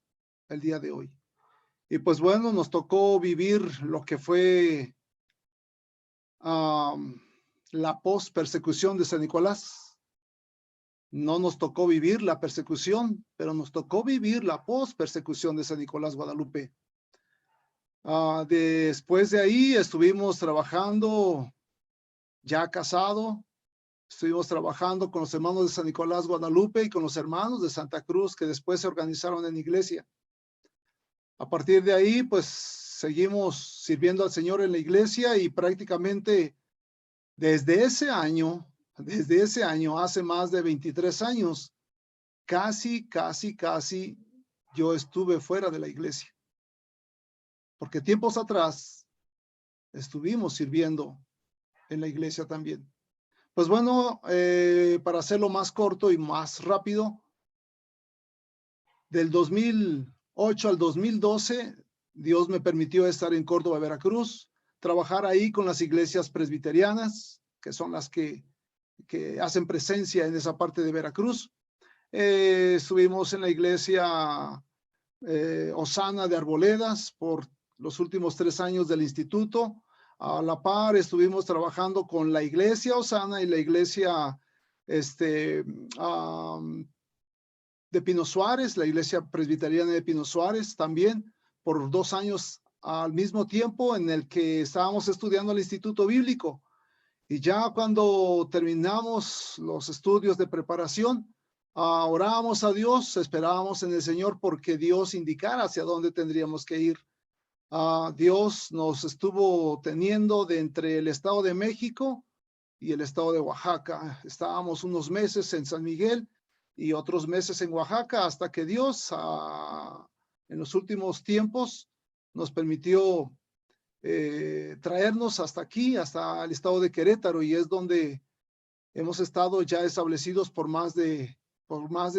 el día de hoy. Y pues bueno, nos tocó vivir lo que fue la post-persecución de San Nicolás. No nos tocó vivir la persecución, pero nos tocó vivir la post-persecución de San Nicolás, Guadalupe. Después de ahí estuvimos trabajando, ya casado, estuvimos trabajando con los hermanos de San Nicolás, Guadalupe y con los hermanos de Santa Cruz que después se organizaron en iglesia. A partir de ahí, pues seguimos sirviendo al Señor en la iglesia y prácticamente Desde ese año, hace más de 23 años, casi, yo estuve fuera de la iglesia. Porque tiempos atrás estuvimos sirviendo en la iglesia también. Pues bueno, para hacerlo más corto y más rápido, del 2008 al 2012, Dios me permitió estar en Córdoba, Veracruz, trabajar ahí con las iglesias presbiterianas, que son las que hacen presencia en esa parte de Veracruz. Estuvimos en la iglesia Osana de Arboledas por los últimos 3 años del instituto. A la par estuvimos trabajando con la iglesia Osana y la iglesia de Pino Suárez, la iglesia presbiteriana de Pino Suárez también, por 2 años al mismo tiempo en el que estábamos estudiando el instituto bíblico. Y ya cuando terminamos los estudios de preparación, orábamos a Dios, esperábamos en el Señor porque Dios indicara hacia dónde tendríamos que ir. Dios nos estuvo teniendo de entre el Estado de México y el Estado de Oaxaca. Estábamos unos meses en San Miguel y otros meses en Oaxaca hasta que Dios en los últimos tiempos nos permitió traernos hasta aquí, hasta el estado de Querétaro, y es donde hemos estado ya establecidos por más de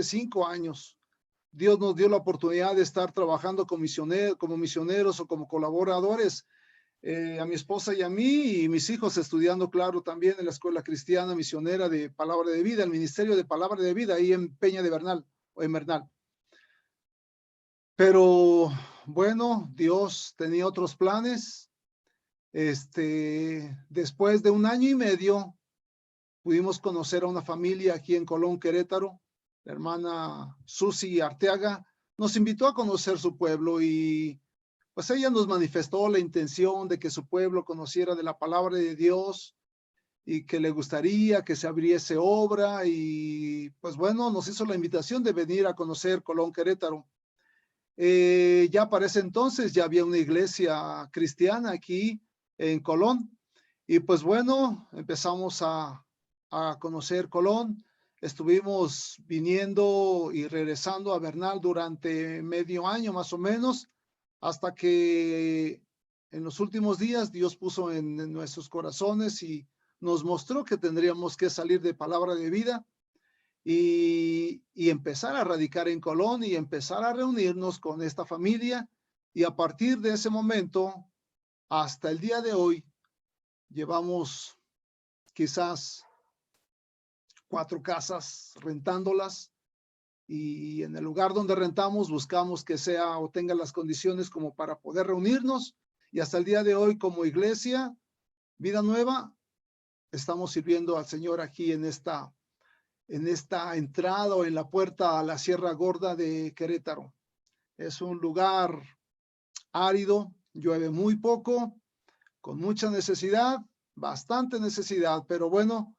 5 años. Dios nos dio la oportunidad de estar trabajando como misioneros o como colaboradores, a mi esposa y a mí, y mis hijos estudiando, claro, también en la Escuela Cristiana Misionera de Palabra de Vida, el Ministerio de Palabra de Vida, ahí en Peña de Bernal, o en Bernal. Pero bueno, Dios tenía otros planes. Después de 1 año y medio, pudimos conocer a una familia aquí en Colón, Querétaro. La hermana Susi Arteaga nos invitó a conocer su pueblo y pues ella nos manifestó la intención de que su pueblo conociera de la palabra de Dios y que le gustaría que se abriese obra, y pues bueno, nos hizo la invitación de venir a conocer Colón, Querétaro. Ya para ese entonces ya había una iglesia cristiana aquí en Colón, y pues bueno, empezamos a conocer Colón. Estuvimos viniendo y regresando a Bernal durante medio año más o menos, hasta que en los últimos días Dios puso en nuestros corazones y nos mostró que tendríamos que salir de Palabra de Vida y empezar a radicar en Colón y empezar a reunirnos con esta familia. Y a partir de ese momento hasta el día de hoy llevamos quizás 4 casas rentándolas, y en el lugar donde rentamos buscamos que sea o tenga las condiciones como para poder reunirnos, y hasta el día de hoy como iglesia Vida Nueva estamos sirviendo al Señor aquí en esta entrada o en la puerta a la Sierra Gorda de Querétaro. Es un lugar árido, llueve muy poco, con mucha necesidad, bastante necesidad, pero bueno,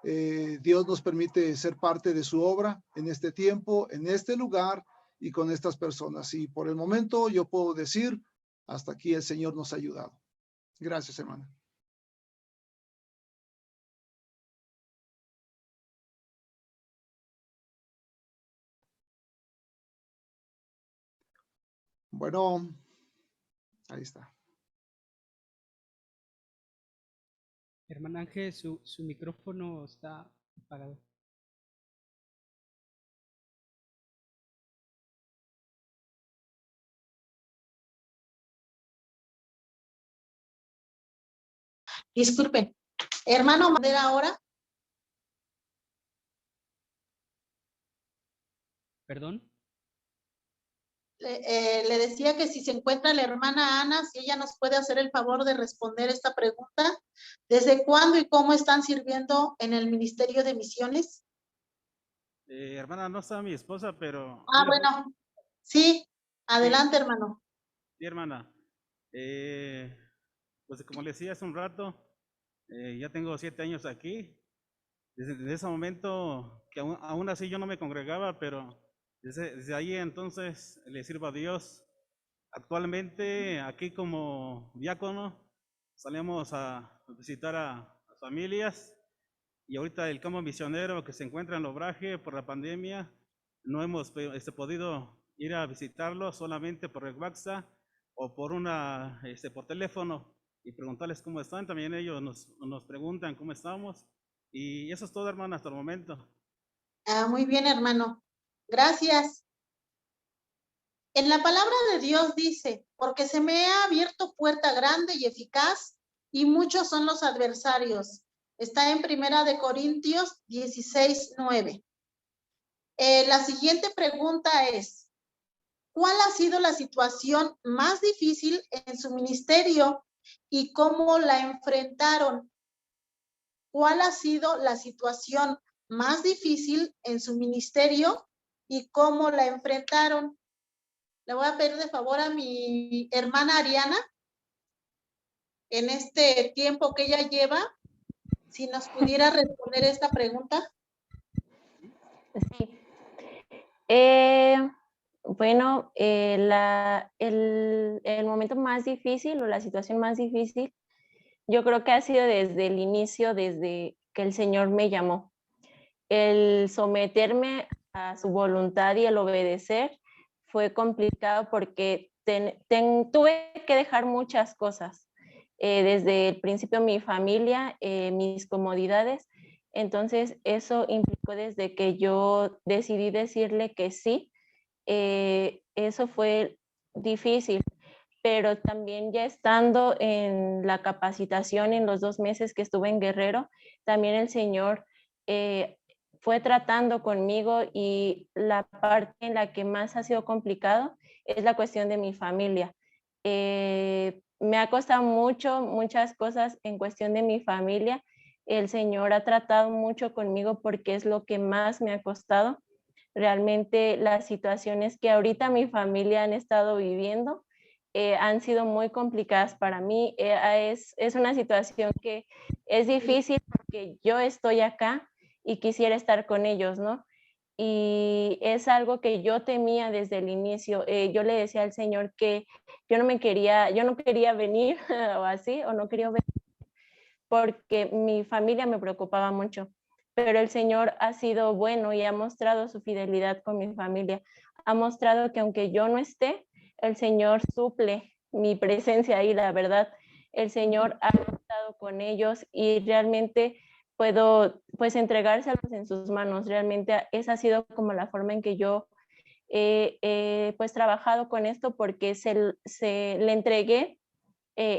Dios nos permite ser parte de su obra en este tiempo, en este lugar y con estas personas. Y por el momento yo puedo decir, hasta aquí el Señor nos ha ayudado. Gracias, hermano. Bueno, ahí está. Hermana Ángel, su micrófono está apagado. Disculpen. Hermano, ¿mandar ahora? ¿Perdón? Le decía que si se encuentra la hermana Ana, si ella nos puede hacer el favor de responder esta pregunta. ¿Desde cuándo y cómo están sirviendo en el Ministerio de Misiones? Hermana, no está mi esposa, pero... Bueno, sí, adelante, hermano. Sí, hermana. Pues como le decía hace un rato, ya tengo 7 años aquí. Desde ese momento, que aún así yo no me congregaba, pero desde ahí entonces le sirvo a Dios. Actualmente aquí como diácono salimos a visitar a familias. Y ahorita el campo misionero que se encuentra en Obraje por la pandemia, no hemos podido ir a visitarlo solamente por el WhatsApp o por por teléfono y preguntarles cómo están. También ellos nos preguntan cómo estamos. Y eso es todo, hermano, hasta el momento. Muy bien, hermano. Gracias. En la palabra de Dios dice, porque se me ha abierto puerta grande y eficaz, y muchos son los adversarios. Está en Primera de Corintios 16:9. La siguiente pregunta es, ¿cuál ha sido la situación más difícil en su ministerio y cómo la enfrentaron? ¿Cuál ha sido la situación más difícil en su ministerio y cómo la enfrentaron? Le voy a pedir de favor a mi hermana Ariana, en este tiempo que ella lleva, si nos pudiera responder esta pregunta. Sí. Bueno, el momento más difícil o la situación más difícil, yo creo que ha sido desde el inicio, desde que el Señor me llamó. El someterme a su voluntad y el obedecer fue complicado porque tuve que dejar muchas cosas. Desde el principio mi familia, mis comodidades. Entonces eso implicó desde que yo decidí decirle que sí, eso fue difícil, pero también ya estando en la capacitación en los 2 meses que estuve en Guerrero, también el Señor fue tratando conmigo, y la parte en la que más ha sido complicado es la cuestión de mi familia. Me ha costado muchas cosas en cuestión de mi familia. El Señor ha tratado mucho conmigo porque es lo que más me ha costado. Realmente las situaciones que ahorita mi familia han estado viviendo han sido muy complicadas para mí. Es una situación que es difícil porque yo estoy acá y quisiera estar con ellos, ¿no? Y es algo que yo temía desde el inicio. Yo le decía al Señor que yo no quería venir o así, o no quería venir porque mi familia me preocupaba mucho. Pero el Señor ha sido bueno y ha mostrado su fidelidad con mi familia. Ha mostrado que aunque yo no esté, el Señor suple mi presencia ahí, la verdad. El Señor ha estado con ellos y realmente puedo pues entregárselos en sus manos. Realmente esa ha sido como la forma en que yo pues trabajado con esto, porque le entregué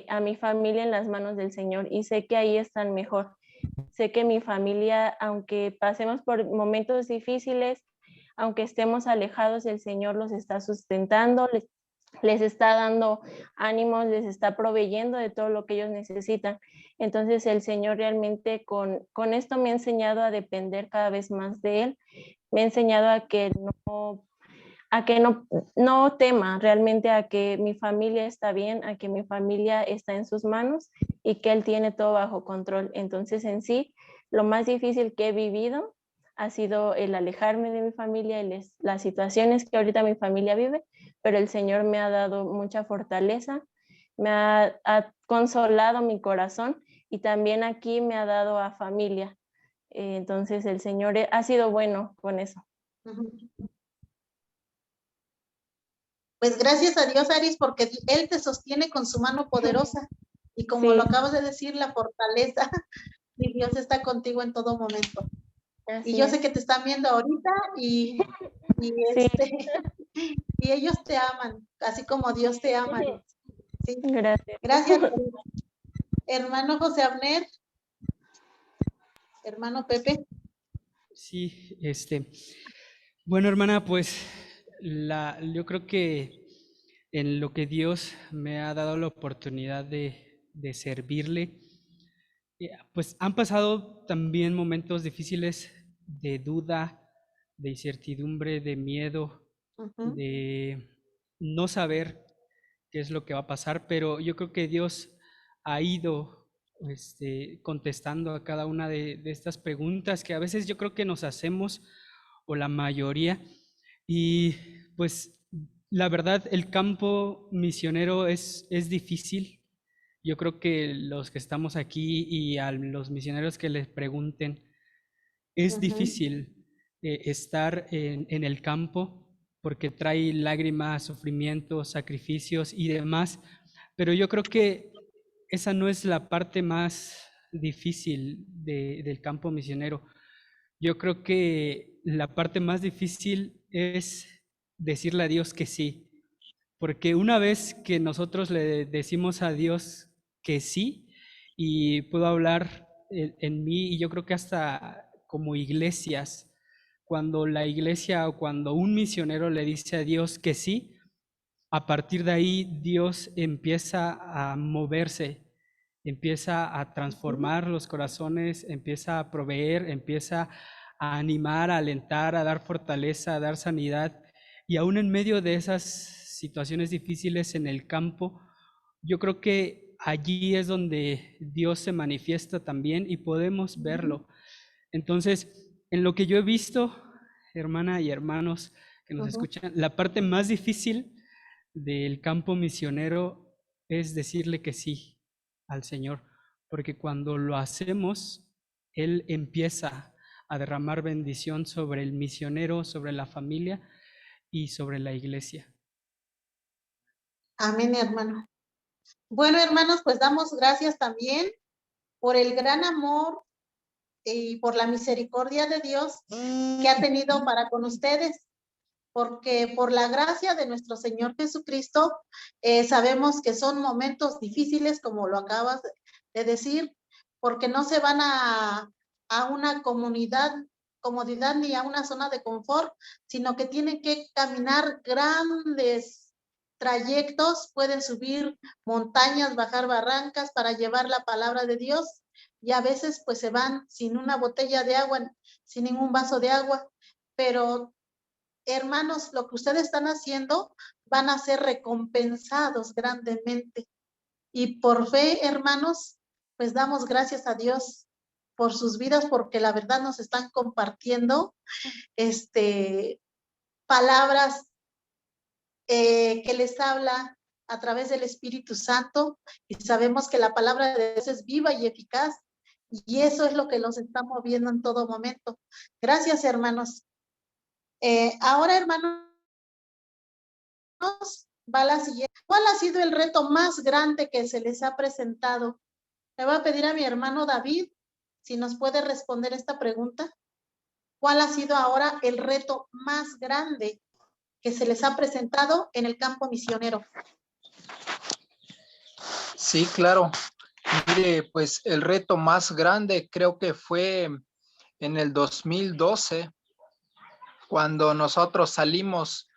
a mi familia en las manos del Señor y sé que ahí están mejor. Sé que mi familia, aunque pasemos por momentos difíciles, aunque estemos alejados, el Señor los está sustentando, les está dando ánimos, les está proveyendo de todo lo que ellos necesitan. Entonces el Señor realmente con esto me ha enseñado a depender cada vez más de Él, me ha enseñado a que no tema, realmente a que mi familia está bien, a que mi familia está en sus manos y que Él tiene todo bajo control. Entonces, en sí, lo más difícil que he vivido ha sido el alejarme de mi familia y las situaciones que ahorita mi familia vive, pero el Señor me ha dado mucha fortaleza, me ha consolado mi corazón, y también aquí me ha dado a familia. Entonces, el Señor ha sido bueno con eso. Pues gracias a Dios, Aris, porque Él te sostiene con su mano poderosa. Y como Sí. lo acabas de decir, la fortaleza, y Dios está contigo en todo momento. Así Y yo es. sé que te están viendo ahorita y Sí. y ellos te aman, así como Dios te ama. Sí. Gracias. Gracias, hermano José Abner, hermano Pepe. Sí, bueno, hermana, pues yo creo que en lo que Dios me ha dado la oportunidad de servirle, pues han pasado también momentos difíciles de duda, de incertidumbre, de miedo, de no saber qué es lo que va a pasar, pero yo creo que Dios ha ido contestando a cada una de estas preguntas que a veces yo creo que nos hacemos, o la mayoría. Y pues la verdad, el campo misionero es difícil, Yo creo que los que estamos aquí y a los misioneros que les pregunten, es difícil estar en el campo porque trae lágrimas, sufrimientos, sacrificios y demás, pero yo creo que esa no es la parte más difícil del campo misionero. Yo creo que la parte más difícil es decirle a Dios que sí, porque una vez que nosotros le decimos a Dios que sí, y puedo hablar en mí, y yo creo que hasta como iglesias, cuando la iglesia o cuando un misionero le dice a Dios que sí, a partir de ahí Dios empieza a moverse, empieza a transformar los corazones, empieza a proveer, empieza a animar, a alentar, a dar fortaleza, a dar sanidad. Y aún en medio de esas situaciones difíciles en el campo, yo creo que allí es donde Dios se manifiesta también y podemos verlo. Entonces, en lo que yo he visto, hermana y hermanos que nos escuchan, la parte más difícil del campo misionero es decirle que sí al Señor, porque cuando lo hacemos, Él empieza a derramar bendición sobre el misionero, sobre la familia y sobre la iglesia. Amén, hermano. Bueno, hermanos, pues damos gracias también por el gran amor y por la misericordia de Dios que ha tenido para con ustedes, porque por la gracia de nuestro Señor Jesucristo, sabemos que son momentos difíciles, como lo acabas de decir, porque no se van a una comodidad ni a una zona de confort, sino que tienen que caminar grandes trayectos, pueden subir montañas, bajar barrancas para llevar la palabra de Dios, y a veces pues se van sin una botella de agua, sin ningún vaso de agua, pero hermanos, lo que ustedes están haciendo van a ser recompensados grandemente. Y por fe, hermanos, pues damos gracias a Dios por sus vidas, porque la verdad nos están compartiendo palabras que les habla a través del Espíritu Santo, y sabemos que la palabra de Dios es viva y eficaz, y eso es lo que los está moviendo en todo momento. Gracias, hermanos. Ahora, hermanos, va la siguiente. ¿Cuál ha sido el reto más grande que se les ha presentado? Le voy a pedir a mi hermano David si nos puede responder esta pregunta. ¿Cuál ha sido ahora el reto más grande que se les ha presentado en el campo misionero? Sí, claro. Mire, pues el reto más grande creo que fue en el 2012, cuando nosotros salimos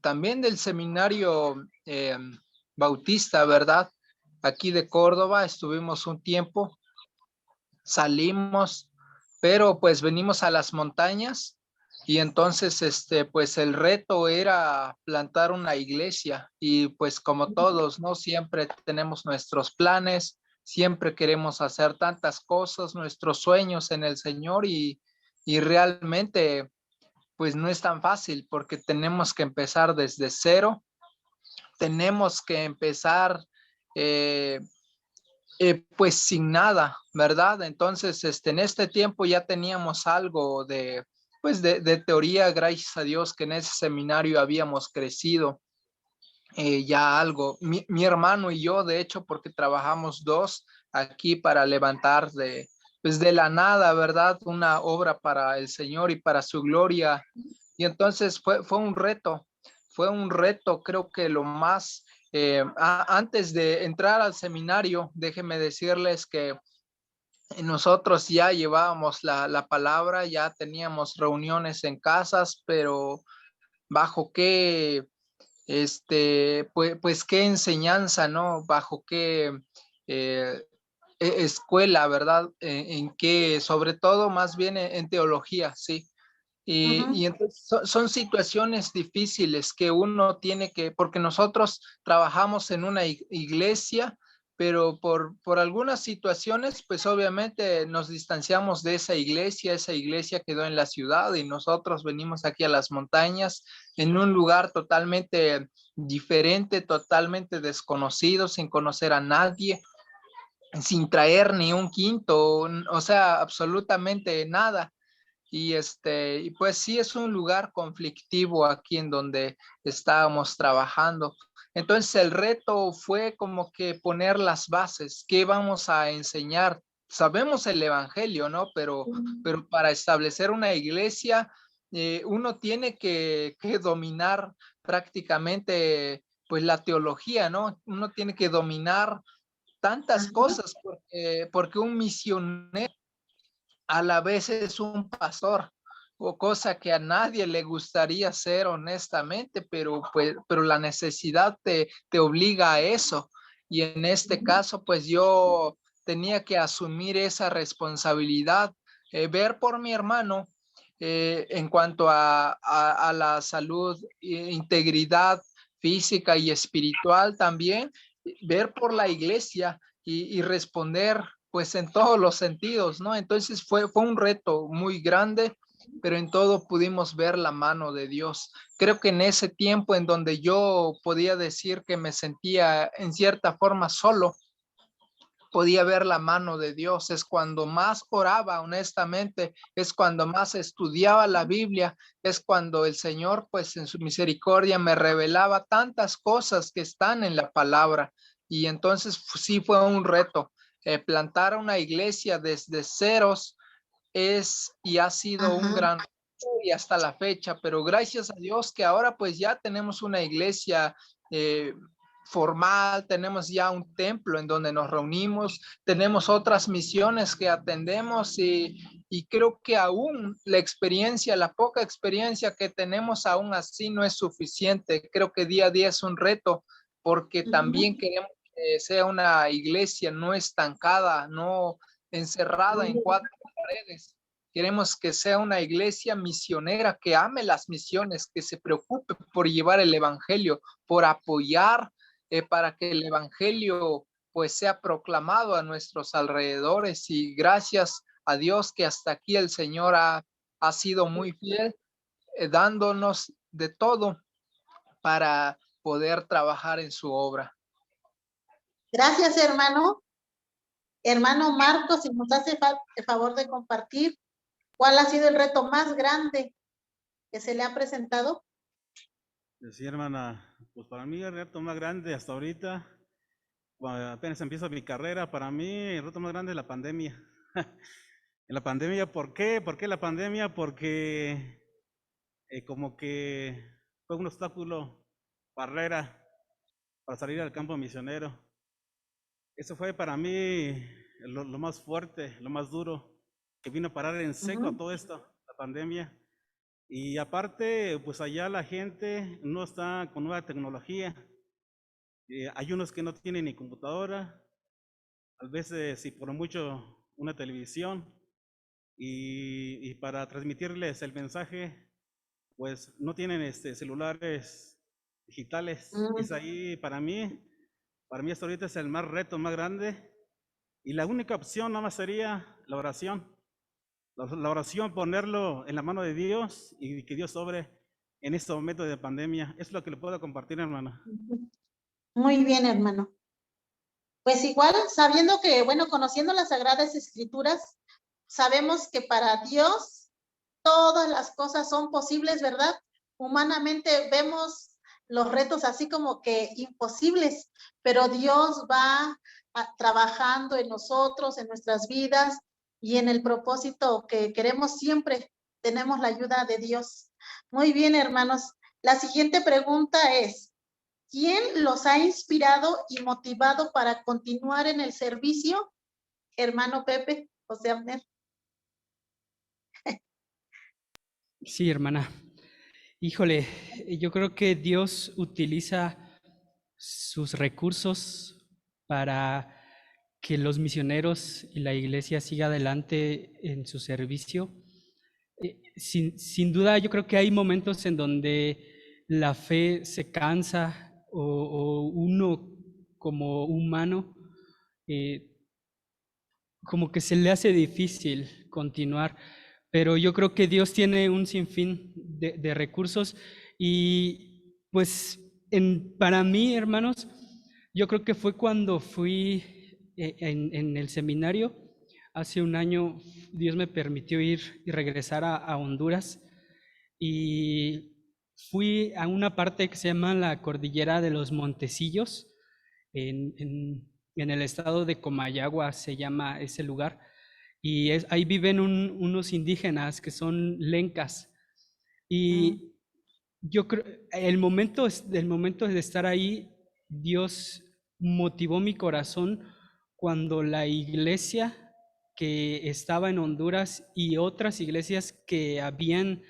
también del seminario bautista, ¿verdad? Aquí de Córdoba, estuvimos un tiempo, salimos, pero pues venimos a las montañas y entonces pues el reto era plantar una iglesia, y pues como todos, ¿no? Siempre tenemos nuestros planes, siempre queremos hacer tantas cosas, nuestros sueños en el Señor, y realmente pues no es tan fácil, porque tenemos que empezar desde cero, tenemos que empezar pues sin nada, ¿verdad? Entonces, en este tiempo ya teníamos algo de, pues de teoría, gracias a Dios que en ese seminario habíamos crecido ya algo. Mi hermano y yo, de hecho, porque trabajamos dos aquí para levantar pues de la nada, ¿verdad? Una obra para el Señor y para su gloria. Y entonces fue un reto, creo que lo más, antes de entrar al seminario, déjenme decirles que nosotros ya llevábamos la palabra, ya teníamos reuniones en casas, pero bajo qué, pues qué enseñanza, ¿no? Bajo qué escuela, ¿verdad? En qué, sobre todo, más bien en teología, sí. Y entonces son situaciones difíciles que uno tiene que, porque nosotros trabajamos en una iglesia, pero por algunas situaciones, pues obviamente nos distanciamos de esa iglesia quedó en la ciudad y nosotros venimos aquí a las montañas en un lugar totalmente diferente, totalmente desconocido, sin conocer a nadie, sin traer ni un quinto, o sea, absolutamente nada. Y pues sí es un lugar conflictivo aquí en donde estábamos trabajando. Entonces el reto fue como que poner las bases, qué vamos a enseñar. Sabemos el evangelio, ¿no? Pero para establecer una iglesia, uno tiene que dominar prácticamente pues la teología, ¿no? Uno tiene que dominar tantas cosas porque un misionero a la vez es un pastor, o cosa que a nadie le gustaría ser honestamente, pero la necesidad te obliga a eso. Y en este caso, pues yo tenía que asumir esa responsabilidad, ver por mi hermano en cuanto a la salud, integridad física y espiritual también, ver por la iglesia y responder pues en todos los sentidos, ¿no? Entonces fue un reto muy grande, pero en todo pudimos ver la mano de Dios. Creo que en ese tiempo en donde yo podía decir que me sentía en cierta forma solo, podía ver la mano de Dios. Es cuando más oraba, honestamente, es cuando más estudiaba la Biblia, es cuando el Señor, pues en su misericordia, me revelaba tantas cosas que están en la palabra. Y entonces sí fue un reto. Plantar una iglesia desde ceros es y ha sido un gran reto y hasta la fecha, pero gracias a Dios que ahora pues ya tenemos una iglesia formal, tenemos ya un templo en donde nos reunimos, tenemos otras misiones que atendemos y creo que aún la experiencia, la poca experiencia que tenemos aún así no es suficiente. Creo que día a día es un reto porque también queremos que sea una iglesia no estancada, no encerrada en cuatro paredes. Queremos que sea una iglesia misionera, que ame las misiones, que se preocupe por llevar el evangelio, por apoyar para que el evangelio pues sea proclamado a nuestros alrededores. Y gracias a Dios que hasta aquí el Señor ha sido muy fiel, dándonos de todo para poder trabajar en su obra. Gracias, hermano. Hermano Marcos, si nos hace el favor de compartir, ¿cuál ha sido el reto más grande que se le ha presentado? Sí, hermana, pues para mí el reto más grande hasta ahorita, cuando apenas empiezo mi carrera, para mí el reto más grande es la pandemia. En la pandemia, ¿por qué? ¿Por qué la pandemia? Porque como que fue un obstáculo, barrera para salir al campo misionero. Eso fue para mí lo más fuerte, lo más duro, que vino a parar en seco todo esto, la pandemia. Y aparte, pues allá la gente no está con nueva tecnología. Hay unos que no tienen ni computadora, a veces si por mucho una televisión, y para transmitirles el mensaje, pues no tienen celulares digitales. Es ahí para mí hasta ahorita es el más reto más grande. Y la única opción nada más sería la oración. La oración, ponerlo en la mano de Dios y que Dios obre en este momento de pandemia. Es lo que le puedo compartir, hermana. Muy bien, hermano. Pues igual, sabiendo que, bueno, conociendo las Sagradas Escrituras, sabemos que para Dios todas las cosas son posibles, ¿verdad? Humanamente vemos los retos así como que imposibles, pero Dios va trabajando en nosotros, en nuestras vidas y en el propósito que queremos siempre. Tenemos la ayuda de Dios. Muy bien, hermanos. La siguiente pregunta es, ¿quién los ha inspirado y motivado para continuar en el servicio? Hermano Pepe, José Abner. Sí, hermana. Híjole, yo creo que Dios utiliza sus recursos para que los misioneros y la iglesia siga adelante en su servicio. Sin duda, yo creo que hay momentos en donde la fe se cansa o uno como humano como que se le hace difícil continuar, pero yo creo que Dios tiene un sinfín de recursos y pues para mí, hermanos, yo creo que fue cuando fui en el seminario, hace un año Dios me permitió ir y regresar a Honduras y fui a una parte que se llama la Cordillera de los Montecillos, en el estado de Comayagua se llama ese lugar, y ahí viven unos indígenas que son lencas. Y yo creo, el momento de estar ahí, Dios motivó mi corazón cuando la iglesia que estaba en Honduras y otras iglesias que habían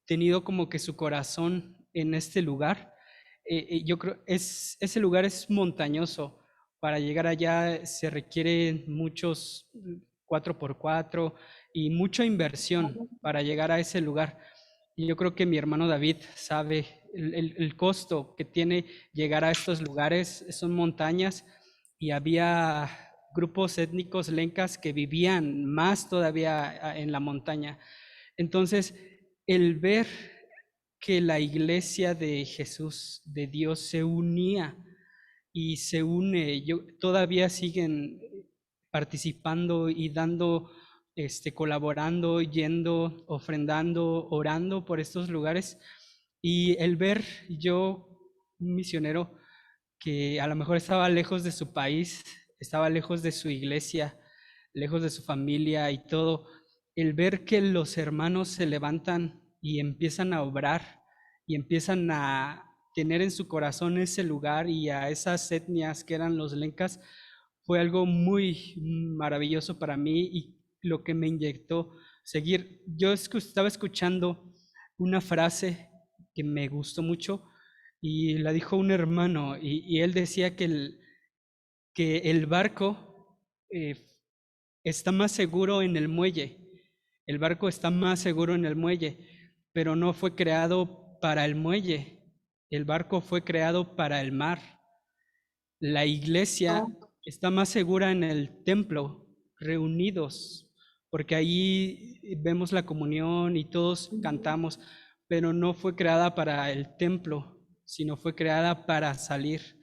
tenido como que su corazón en este lugar. Yo creo ese lugar es montañoso. Para llegar allá se requieren muchos 4x4 y mucha inversión para llegar a ese lugar. Y yo creo que mi hermano David sabe el costo que tiene llegar a estos lugares. Son montañas y había grupos étnicos lencas que vivían más todavía en la montaña. Entonces, el ver que la iglesia de Jesús, de Dios, se unía y se une, todavía siguen participando y dando, colaborando, yendo, ofrendando, orando por estos lugares. Y el ver yo, un misionero que a lo mejor estaba lejos de su país, estaba lejos de su iglesia, lejos de su familia y todo, el ver que los hermanos se levantan y empiezan a obrar y empiezan a tener en su corazón ese lugar y a esas etnias que eran los lencas, fue algo muy maravilloso para mí y lo que me inyectó seguir. Yo estaba escuchando una frase que me gustó mucho y la dijo un hermano y él decía que el barco está más seguro en el muelle. El barco está más seguro en el muelle, pero no fue creado para el muelle. El barco fue creado para el mar. La iglesia está más segura en el templo, reunidos, porque ahí vemos la comunión y todos cantamos, pero no fue creada para el templo, sino fue creada para salir.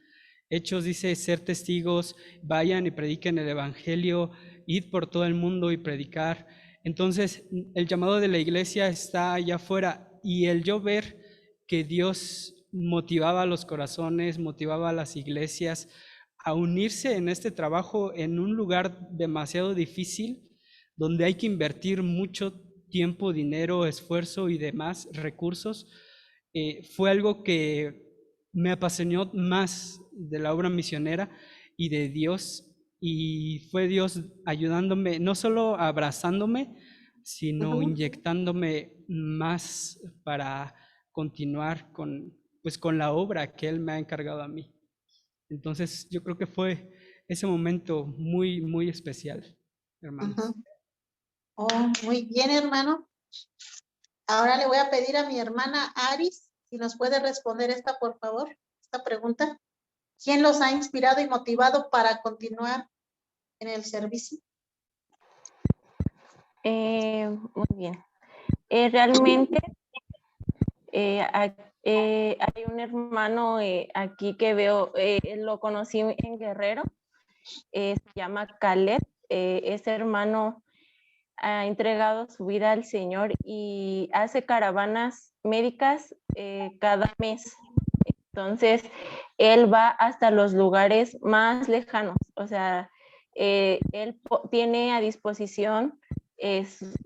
Hechos dice ser testigos, vayan y prediquen el evangelio, id por todo el mundo y predicar. Entonces, el llamado de la iglesia está allá afuera y el yo ver que Dios motivaba a los corazones, motivaba a las iglesias a unirse en este trabajo en un lugar demasiado difícil, donde hay que invertir mucho tiempo, dinero, esfuerzo y demás recursos, fue algo que me apasionó más de la obra misionera y de Dios, y fue Dios ayudándome, no solo abrazándome, sino inyectándome más para continuar con la obra que Él me ha encargado a mí. Entonces, yo creo que fue ese momento muy, muy especial, hermanos. Oh, muy bien, hermano. Ahora le voy a pedir a mi hermana Aris si nos puede responder esta, por favor, esta pregunta. ¿Quién los ha inspirado y motivado para continuar en el servicio? Muy bien. Realmente hay un hermano aquí que veo, lo conocí en Guerrero, se llama Caleb. Ese hermano ha entregado su vida al Señor y hace caravanas médicas cada mes. Entonces, él va hasta los lugares más lejanos. O sea, él tiene a disposición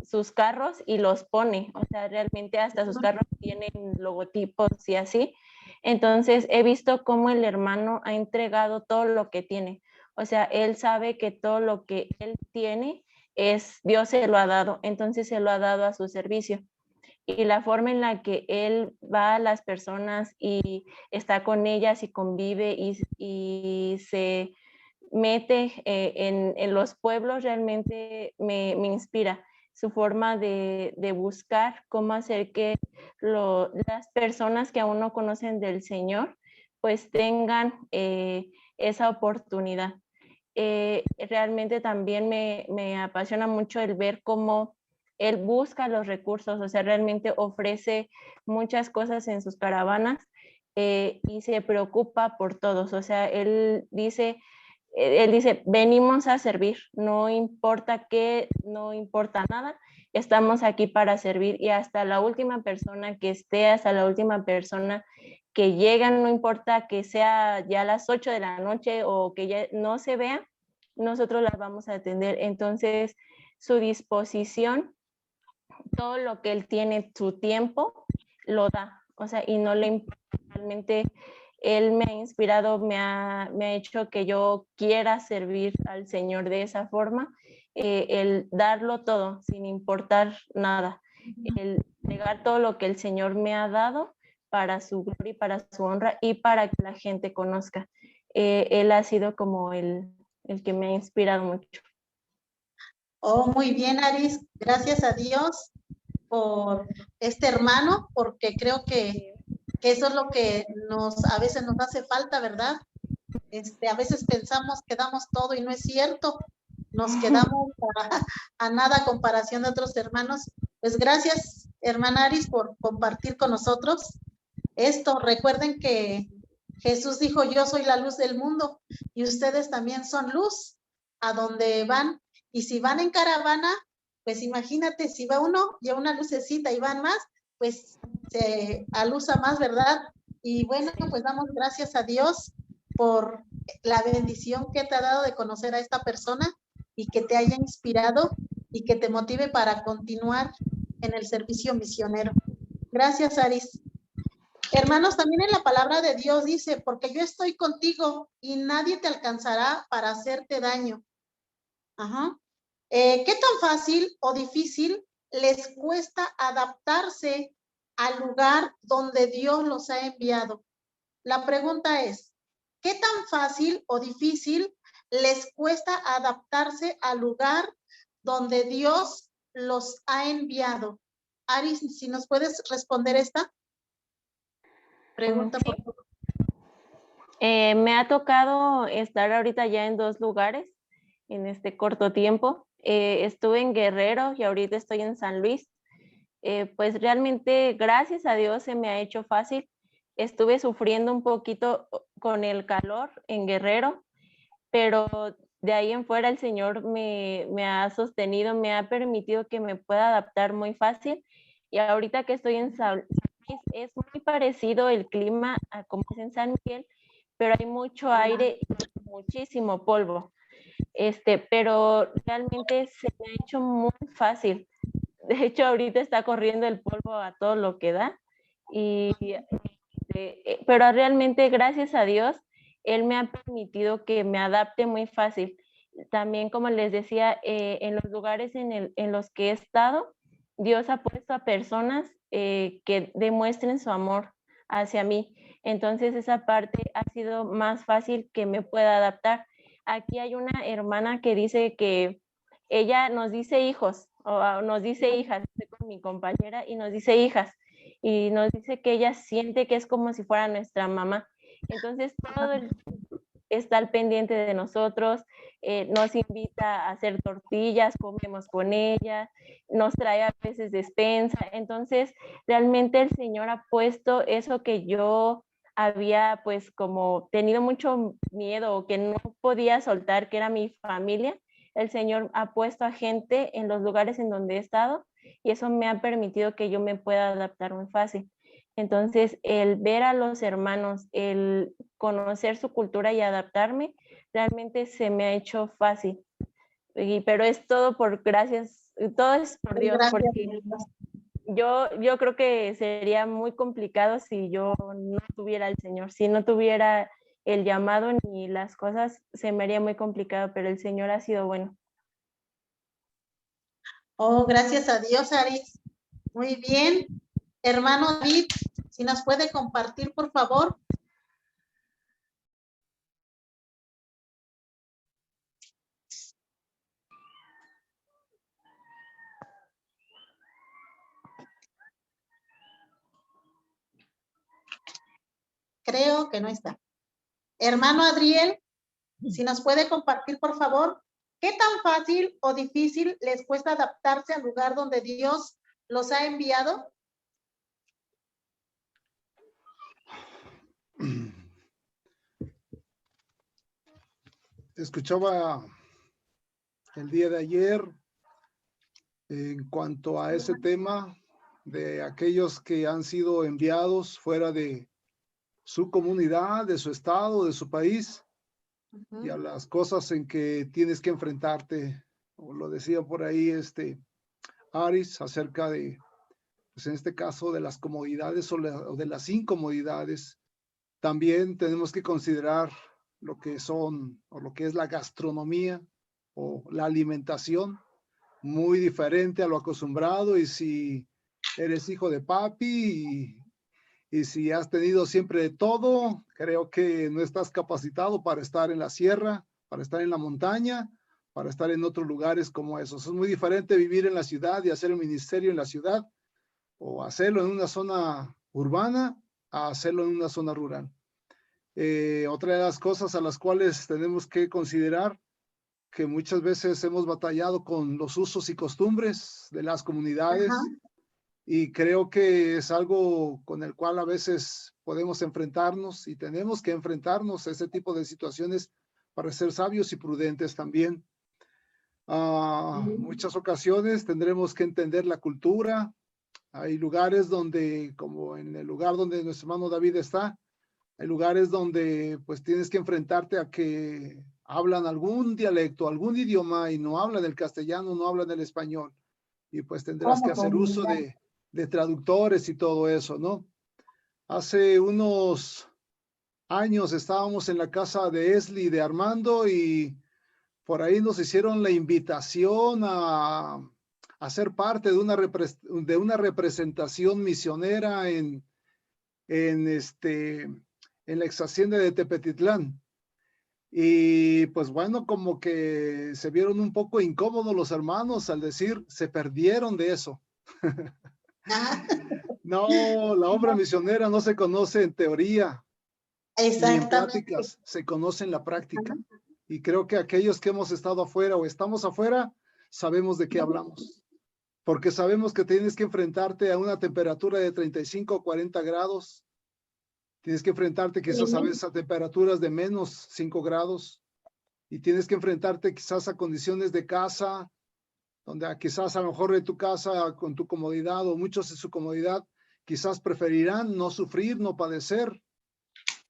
sus carros y los pone. O sea, realmente hasta sus carros tienen logotipos y así. Entonces, he visto cómo el hermano ha entregado todo lo que tiene. O sea, él sabe que todo lo que él tiene Dios se lo ha dado, entonces se lo ha dado a su servicio. Y la forma en la que él va a las personas y está con ellas y convive y se mete en los pueblos realmente me inspira. Su forma de buscar cómo hacer que las personas que aún no conocen del Señor pues tengan esa oportunidad. realmente también me apasiona mucho el ver cómo él busca los recursos, o sea, realmente ofrece muchas cosas en sus caravanas y se preocupa por todos, o sea, él dice, venimos a servir, no importa qué, no importa nada, estamos aquí para servir y hasta la última persona que esté, hasta la última persona que llegan, no importa que sea ya a las 8 de la noche o que ya no se vea, nosotros las vamos a atender. Entonces, su disposición, todo lo que él tiene, su tiempo, lo da. O sea, y no le importa realmente. Él me ha inspirado, me ha hecho que yo quiera servir al Señor de esa forma, el darlo todo sin importar nada, el entregar todo lo que el Señor me ha dado para su gloria y para su honra y para que la gente conozca. Él ha sido como el que me ha inspirado mucho. Oh, muy bien, Aris. Gracias a Dios por este hermano, porque creo que eso es lo que a veces nos hace falta, ¿verdad? A veces pensamos que damos todo y no es cierto. Nos quedamos a nada a comparación de otros hermanos. Pues gracias, hermana Aris, por compartir con nosotros esto. Recuerden que Jesús dijo, yo soy la luz del mundo y ustedes también son luz a donde van. Y si van en caravana, pues imagínate, si va uno y a una lucecita y van más, pues se alusa más, ¿verdad? Y bueno, pues damos gracias a Dios por la bendición que te ha dado de conocer a esta persona y que te haya inspirado y que te motive para continuar en el servicio misionero. Gracias, Aris. Hermanos, también en la palabra de Dios dice, porque yo estoy contigo y nadie te alcanzará para hacerte daño. Ajá. ¿Qué tan fácil o difícil les cuesta adaptarse al lugar donde Dios los ha enviado? La pregunta es, ¿qué tan fácil o difícil les cuesta adaptarse al lugar donde Dios los ha enviado? Aris, si nos puedes responder esta pregunta, Sí. por favor. Me ha tocado estar ahorita ya en 2 lugares en este corto tiempo. Estuve en Guerrero y ahorita estoy en San Luis. Pues realmente, gracias a Dios, se me ha hecho fácil. Estuve sufriendo un poquito con el calor en Guerrero, pero de ahí en fuera el Señor me ha sostenido, me ha permitido que me pueda adaptar muy fácil. Y ahorita que estoy en San Luis, es muy parecido el clima a como es en San Miguel, pero hay mucho aire y muchísimo polvo. Pero realmente se me ha hecho muy fácil. De hecho, ahorita está corriendo el polvo a todo lo que da. Pero realmente, gracias a Dios, Él me ha permitido que me adapte muy fácil. También, como les decía, en los lugares en los que he estado, Dios ha puesto a personas que demuestren su amor hacia mí. Entonces, esa parte ha sido más fácil que me pueda adaptar. Aquí hay una hermana que dice que ella nos dice hijos o nos dice hijas, estoy con mi compañera y nos dice hijas y nos dice que ella siente que es como si fuera nuestra mamá. Entonces todo está al pendiente de nosotros, nos invita a hacer tortillas, comemos con ella, nos trae a veces despensa. Entonces realmente el Señor ha puesto eso que yo había pues como tenido mucho miedo o que no podía soltar, que era mi familia. El Señor ha puesto a gente en los lugares en donde he estado y eso me ha permitido que yo me pueda adaptar muy fácil. Entonces, el ver a los hermanos, el conocer su cultura y adaptarme, realmente se me ha hecho fácil. Pero es todo por gracias, todo es por Dios, Gracias, porque yo creo que sería muy complicado si yo no tuviera al Señor, si no tuviera el llamado ni las cosas, se me haría muy complicado, pero el Señor ha sido bueno. Oh, gracias a Dios, Aris. Muy bien. Hermano David, si nos puede compartir, por favor. Creo que no está. Hermano Adriel. Si nos puede compartir, por favor, ¿qué tan fácil o difícil les cuesta adaptarse al lugar donde Dios los ha enviado? Escuchaba el día de ayer en cuanto a ese tema de aquellos que han sido enviados fuera de su comunidad, de su estado, de su país, y a las cosas en que tienes que enfrentarte. O lo decía por ahí Aris acerca de, pues en este caso, de las comodidades o de las incomodidades. También tenemos que considerar lo que son o lo que es la gastronomía o la alimentación, muy diferente a lo acostumbrado. Y si eres hijo de papi y si has tenido siempre de todo, creo que no estás capacitado para estar en la sierra, para estar en la montaña, para estar en otros lugares como esos. Es muy diferente vivir en la ciudad y hacer un ministerio en la ciudad o hacerlo en una zona urbana a hacerlo en una zona rural. Otra de las cosas a las cuales tenemos que considerar que muchas veces hemos batallado con los usos y costumbres de las comunidades. Ajá. Y creo que es algo con el cual a veces podemos enfrentarnos y tenemos que enfrentarnos a ese tipo de situaciones para ser sabios y prudentes también. Muchas ocasiones tendremos que entender la cultura. Hay lugares donde, como en el lugar donde nuestro hermano David está, hay lugares donde pues tienes que enfrentarte a que hablan algún dialecto, algún idioma y no hablan el castellano, no hablan el español. Y pues tendrás que hacer uso de traductores y todo eso, ¿no? Hace unos años estábamos en la casa de Esli y de Armando y por ahí nos hicieron la invitación a ser parte de una representación misionera en la ex hacienda de Tepetitlán. Y pues bueno, como que se vieron un poco incómodos los hermanos al decir, se perdieron de eso. No, la obra misionera no se conoce en teoría ni en pláticas, se conoce en la práctica. Y creo que aquellos que hemos estado afuera o estamos afuera, sabemos de qué hablamos. Porque sabemos que tienes que enfrentarte a una temperatura de 35 o 40 grados. Tienes que enfrentarte quizás a veces a temperaturas de menos 5 grados. Y tienes que enfrentarte quizás a condiciones de casa, donde quizás a lo mejor de tu casa con tu comodidad o muchos en su comodidad, quizás preferirán no sufrir, no padecer,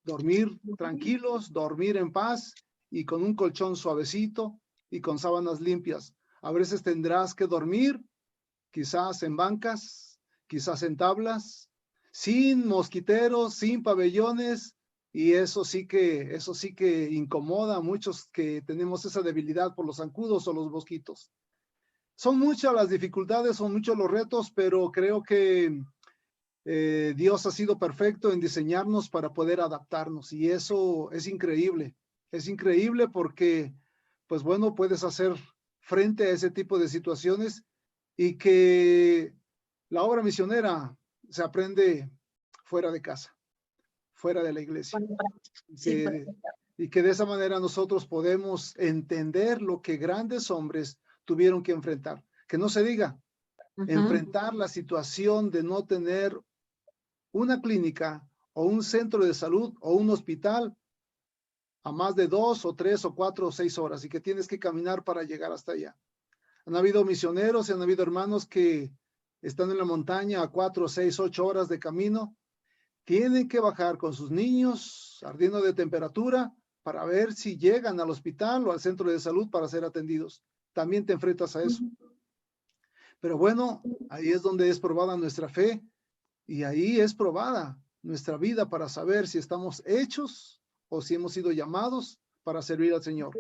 dormir tranquilos, dormir en paz y con un colchón suavecito y con sábanas limpias. A veces tendrás que dormir quizás en bancas, quizás en tablas, sin mosquiteros, sin pabellones, y eso sí que incomoda a muchos que tenemos esa debilidad por los zancudos o los mosquitos. Son muchas las dificultades, son muchos los retos, pero creo que Dios ha sido perfecto en diseñarnos para poder adaptarnos y eso es increíble. Es increíble porque, pues bueno, puedes hacer frente a ese tipo de situaciones y que la obra misionera se aprende fuera de casa, fuera de la iglesia. Y que de esa manera nosotros podemos entender lo que grandes hombres tuvieron que enfrentar. Que no se diga, enfrentar la situación de no tener una clínica o un centro de salud o un hospital a más de 2 o 3 o 4 o 6 horas y que tienes que caminar para llegar hasta allá. Han habido misioneros y han habido hermanos que están en la montaña a 4, 6, 8 horas de camino. Tienen que bajar con sus niños ardiendo de temperatura para ver si llegan al hospital o al centro de salud para ser atendidos. También te enfrentas a eso. Pero bueno, ahí es donde es probada nuestra fe y ahí es probada nuestra vida para saber si estamos hechos o si hemos sido llamados para servir al Señor.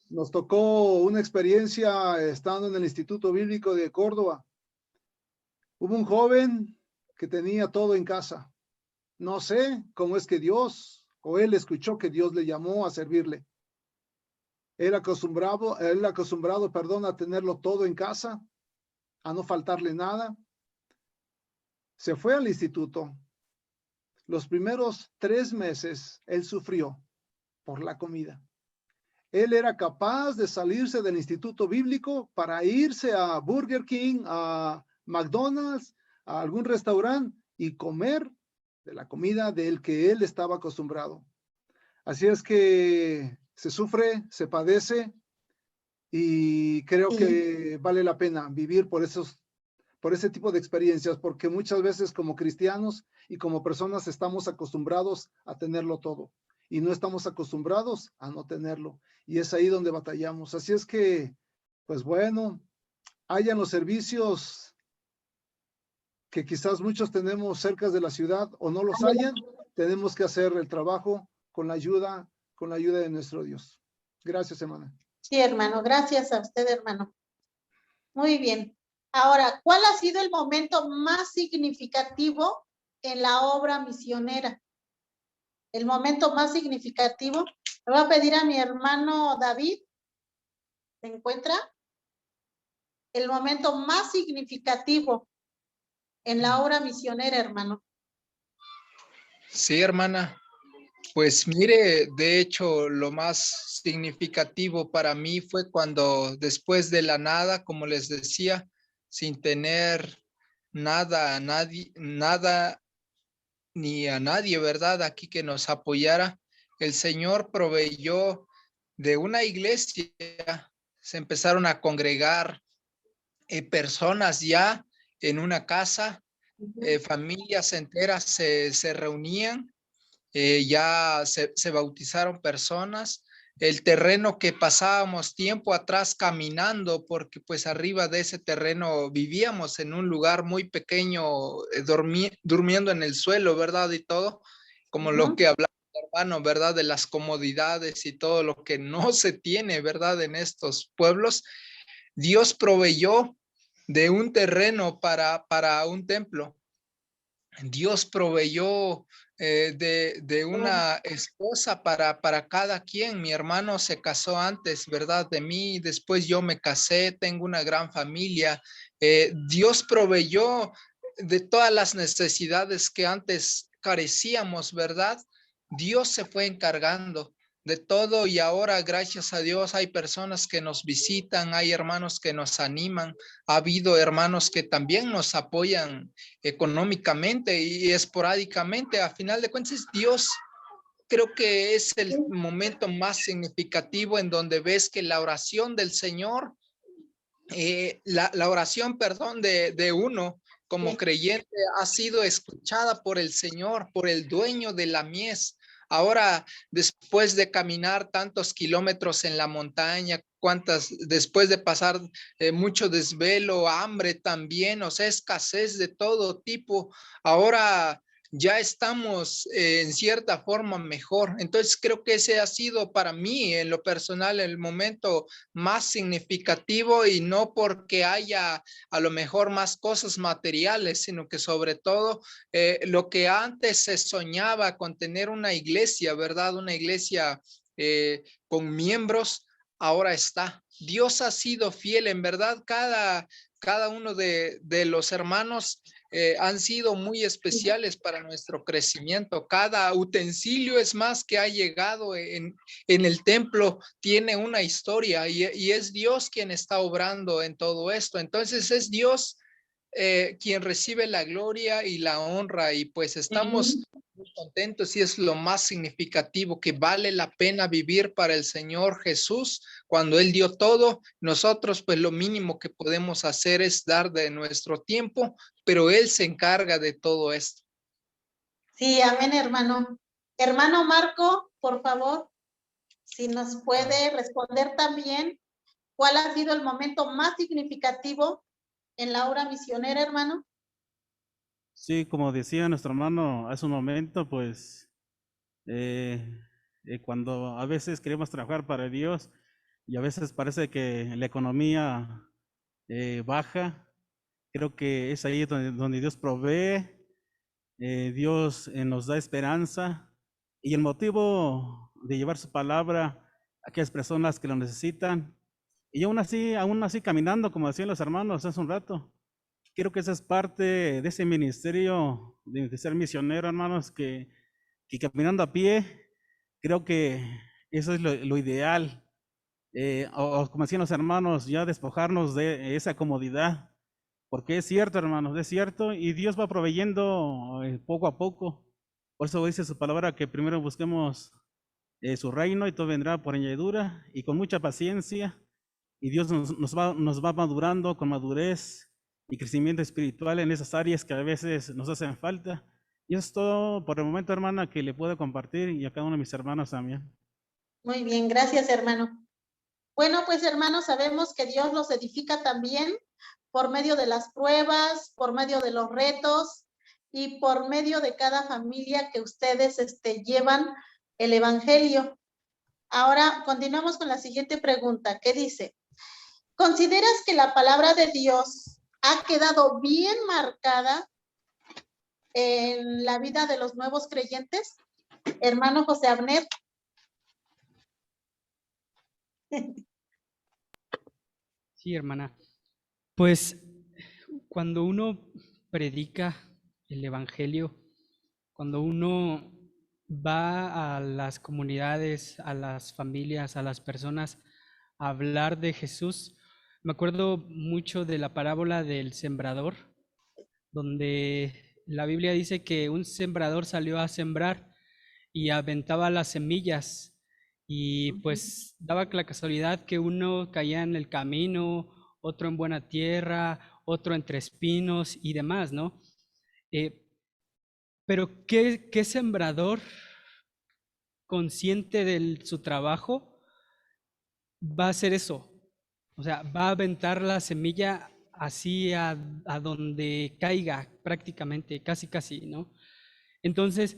Nos tocó una experiencia estando en el Instituto Bíblico de Córdoba. Hubo un joven que tenía todo en casa. No sé cómo es que Dios o él escuchó que Dios le llamó a servirle. Él acostumbrado, a tenerlo todo en casa, a no faltarle nada. Se fue al instituto. Los primeros 3 meses él sufrió por la comida. Él era capaz de salirse del instituto bíblico para irse a Burger King, a McDonald's, a algún restaurante y comer de la comida del que él estaba acostumbrado. Así es que se sufre, se padece y creo Sí. que vale la pena vivir por ese tipo de experiencias, porque muchas veces como cristianos y como personas estamos acostumbrados a tenerlo todo y no estamos acostumbrados a no tenerlo. Y es ahí donde batallamos. Así es que, pues bueno, hayan los servicios que quizás muchos tenemos cerca de la ciudad o no los hayan, tenemos que hacer el trabajo con la ayuda de nuestro Dios. Gracias, hermana. Sí, hermano, gracias a usted, hermano. Muy bien. Ahora, ¿cuál ha sido el momento más significativo en la obra misionera? El momento más significativo. Le voy a pedir a mi hermano David. ¿Se encuentra? El momento más significativo en la obra misionera, hermano. Sí, hermana. Pues mire, de hecho, lo más significativo para mí fue cuando después de la nada, como les decía, sin tener nada, nada ni a nadie, ¿verdad? Aquí que nos apoyara, el Señor proveyó de una iglesia, se empezaron a congregar personas ya en una casa, familias enteras se reunían, ya se bautizaron personas. El terreno que pasábamos tiempo atrás caminando, porque pues arriba de ese terreno vivíamos en un lugar muy pequeño, durmiendo en el suelo, ¿verdad? Y todo, como lo que hablaba el hermano, ¿verdad? De las comodidades y todo lo que no se tiene, ¿verdad? En estos pueblos. Dios proveyó de un terreno para un templo. Dios proveyó de una esposa para cada quien. Mi hermano se casó antes, ¿verdad? De mí, después yo me casé, tengo una gran familia. Dios proveyó de todas las necesidades que antes carecíamos, ¿verdad? Dios se fue encargando de todo y ahora, gracias a Dios, hay personas que nos visitan, hay hermanos que nos animan, ha habido hermanos que también nos apoyan económicamente y esporádicamente. A final de cuentas, Dios creo que es el momento más significativo en donde ves que la oración del Señor, la oración, perdón, de uno como creyente ha sido escuchada por el Señor, por el dueño de la mies. Ahora, después de caminar tantos kilómetros en la montaña, después de pasar mucho desvelo, hambre también, o sea, escasez de todo tipo, ahora ya estamos en cierta forma mejor. Entonces, creo que ese ha sido para mí, en lo personal, el momento más significativo, y no porque haya a lo mejor más cosas materiales, sino que sobre todo lo que antes se soñaba con tener una iglesia, ¿verdad? Una iglesia con miembros, ahora está. Dios ha sido fiel, en verdad, cada uno de los hermanos han sido muy especiales para nuestro crecimiento. Cada utensilio es más que ha llegado en el templo tiene una historia y es Dios quien está obrando en todo esto. Entonces es Dios quien recibe la gloria y la honra, y pues estamos muy contentos y es lo más significativo, que vale la pena vivir para el Señor Jesús cuando Él dio todo. Nosotros pues lo mínimo que podemos hacer es dar de nuestro tiempo, pero Él se encarga de todo esto. Sí, amén, hermano. Hermano Marco, por favor, si nos puede responder también, ¿cuál ha sido el momento más significativo en la obra misionera, hermano? Sí, como decía nuestro hermano hace un momento, pues cuando a veces queremos trabajar para Dios y a veces parece que la economía baja, creo que es ahí donde Dios provee, Dios nos da esperanza, y el motivo de llevar su palabra a aquellas personas que lo necesitan. Y aún así caminando, como decían los hermanos hace un rato, creo que esa es parte de ese ministerio de ser misionero, hermanos, que caminando a pie, creo que eso es lo ideal, o como decían los hermanos, ya despojarnos de esa comodidad, porque es cierto, hermanos, es cierto, y Dios va proveyendo poco a poco. Por eso dice su palabra que primero busquemos su reino y todo vendrá por añadidura y con mucha paciencia, y Dios nos va madurando con madurez y crecimiento espiritual en esas áreas que a veces nos hacen falta. Y eso es todo por el momento, hermana, que le puedo compartir y a cada uno de mis hermanos también. Muy bien, gracias, hermano. Bueno, pues hermanos, sabemos que Dios los edifica también por medio de las pruebas, por medio de los retos y por medio de cada familia que ustedes llevan el evangelio. Ahora continuamos con la siguiente pregunta, ¿qué dice? ¿Consideras que la palabra de Dios ha quedado bien marcada en la vida de los nuevos creyentes? Hermano José Abner. Sí, hermana. Pues cuando uno predica el evangelio, cuando uno va a las comunidades, a las familias, a las personas a hablar de Jesús, me acuerdo mucho de la parábola del sembrador, donde la Biblia dice que un sembrador salió a sembrar y aventaba las semillas y pues daba la casualidad que uno caía en el camino, otro en buena tierra, otro entre espinos y demás, ¿no? Pero ¿qué sembrador consciente de su trabajo va a hacer eso? O sea, va a aventar la semilla así a donde caiga prácticamente, casi, ¿no? Entonces,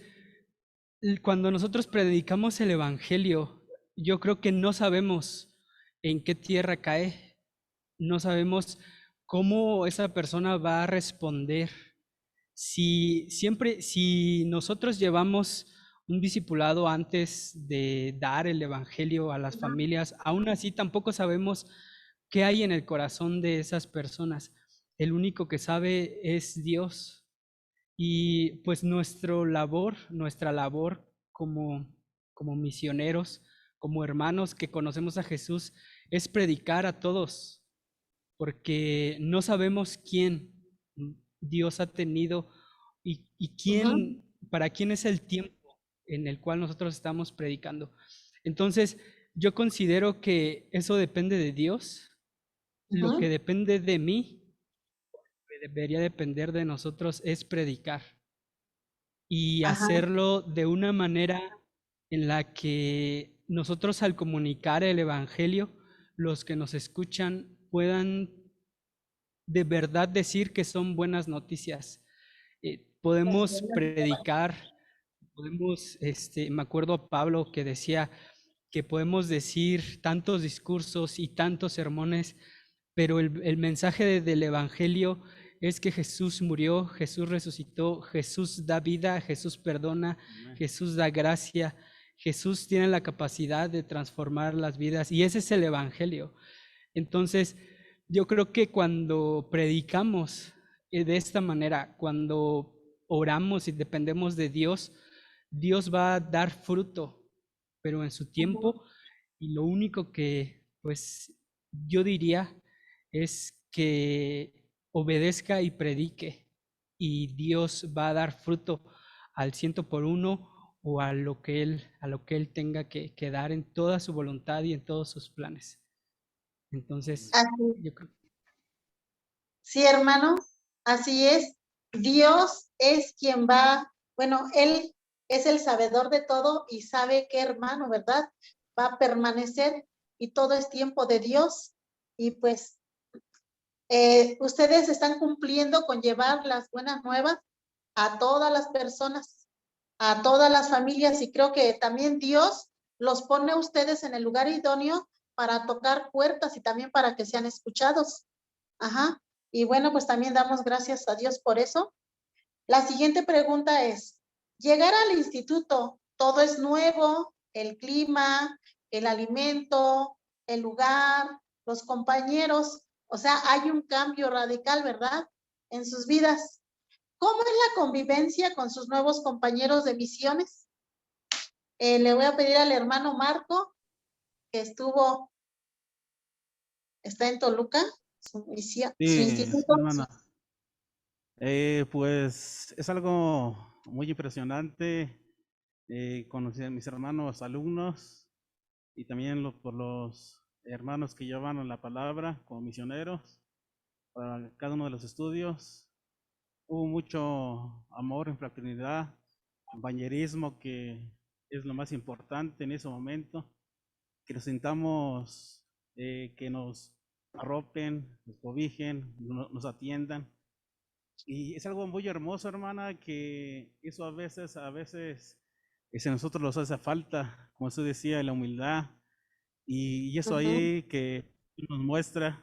cuando nosotros predicamos el evangelio, yo creo que no sabemos en qué tierra cae, no sabemos cómo esa persona va a responder. Si nosotros llevamos un discipulado antes de dar el evangelio a las familias, aún así tampoco sabemos qué hay en el corazón de esas personas. El único que sabe es Dios. Y pues nuestra labor como misioneros, como hermanos que conocemos a Jesús, es predicar a todos, porque no sabemos quién Dios ha tenido y para quién es el tiempo en el cual nosotros estamos predicando. Entonces, yo considero que eso depende de Dios. Lo que depende de mí, que debería depender de nosotros, es predicar y hacerlo de una manera en la que nosotros, al comunicar el evangelio, los que nos escuchan puedan de verdad decir que son buenas noticias. Podemos predicar, me acuerdo a Pablo que decía que podemos decir tantos discursos y tantos sermones, pero el mensaje del evangelio es que Jesús murió, Jesús resucitó, Jesús da vida, Jesús perdona, Jesús da gracia, Jesús tiene la capacidad de transformar las vidas y ese es el evangelio. Entonces, yo creo que cuando predicamos de esta manera, cuando oramos y dependemos de Dios, Dios va a dar fruto, pero en su tiempo, y lo único que pues yo diría es que obedezca y predique, y Dios va a dar fruto al 100 por 1 o a lo que Él tenga que dar en toda su voluntad y en todos sus planes. Entonces, yo creo. Sí, hermano, así es. Dios es quien va, bueno, Él es el sabedor de todo y sabe qué, hermano, ¿verdad? Va a permanecer y todo es tiempo de Dios. Y pues ustedes están cumpliendo con llevar las buenas nuevas a todas las personas, a todas las familias, y creo que también Dios los pone a ustedes en el lugar idóneo para tocar puertas y también para que sean escuchados. Ajá. Y bueno, pues también damos gracias a Dios por eso. La siguiente pregunta es, llegar al instituto, todo es nuevo, el clima, el alimento, el lugar, los compañeros, o sea, hay un cambio radical, ¿verdad? En sus vidas. ¿Cómo es la convivencia con sus nuevos compañeros de misiones? Le voy a pedir al hermano Marco, que estuvo está en Toluca, su Sí, instituto. hermana. Pues es algo muy impresionante. Conocí a mis hermanos alumnos y también por los hermanos que llevan la palabra como misioneros para cada uno de los estudios. Hubo mucho amor en fraternidad, compañerismo, que es lo más importante en ese momento, que nos sintamos, que nos arropen, nos cobijen, nos atiendan. Y es algo muy hermoso, hermana, que eso a veces a nosotros nos hace falta, como usted decía, la humildad. Y eso Ujú. ahí que nos muestra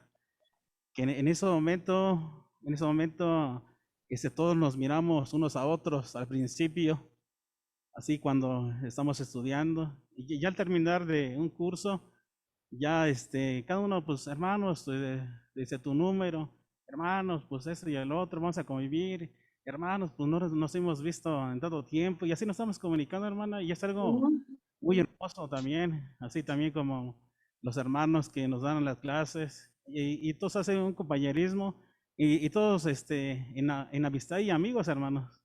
que en ese momento, todos nos miramos unos a otros al principio, así cuando estamos estudiando, y ya al terminar de un curso, ya cada uno, pues hermanos, dice tu número, hermanos, pues esto y el otro, vamos a convivir, hermanos, pues no nos hemos visto en tanto tiempo, y así nos estamos comunicando, hermana, y es algo Ujú. muy hermoso también, así también como los hermanos que nos dan las clases, y todos hacen un compañerismo, y todos en amistad y amigos, hermanos.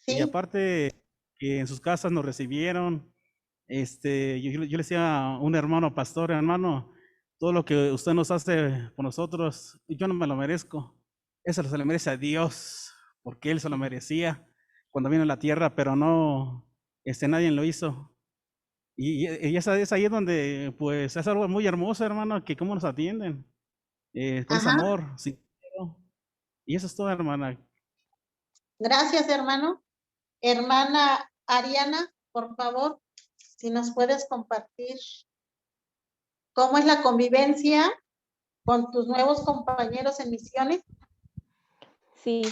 Y Sí, aparte que en sus casas nos recibieron, yo le decía a un hermano pastor, hermano, todo lo que usted nos hace por nosotros, yo no me lo merezco, eso se lo merece a Dios, porque Él se lo merecía cuando vino a la tierra, pero no, nadie lo hizo. Y es ahí donde, pues, es algo muy hermoso, hermano, que cómo nos atienden, con ese ajá. amor, sincero. Y eso es todo, hermana. Gracias, hermano. Hermana Ariana, por favor, si nos puedes compartir cómo es la convivencia con tus nuevos compañeros en misiones. Sí,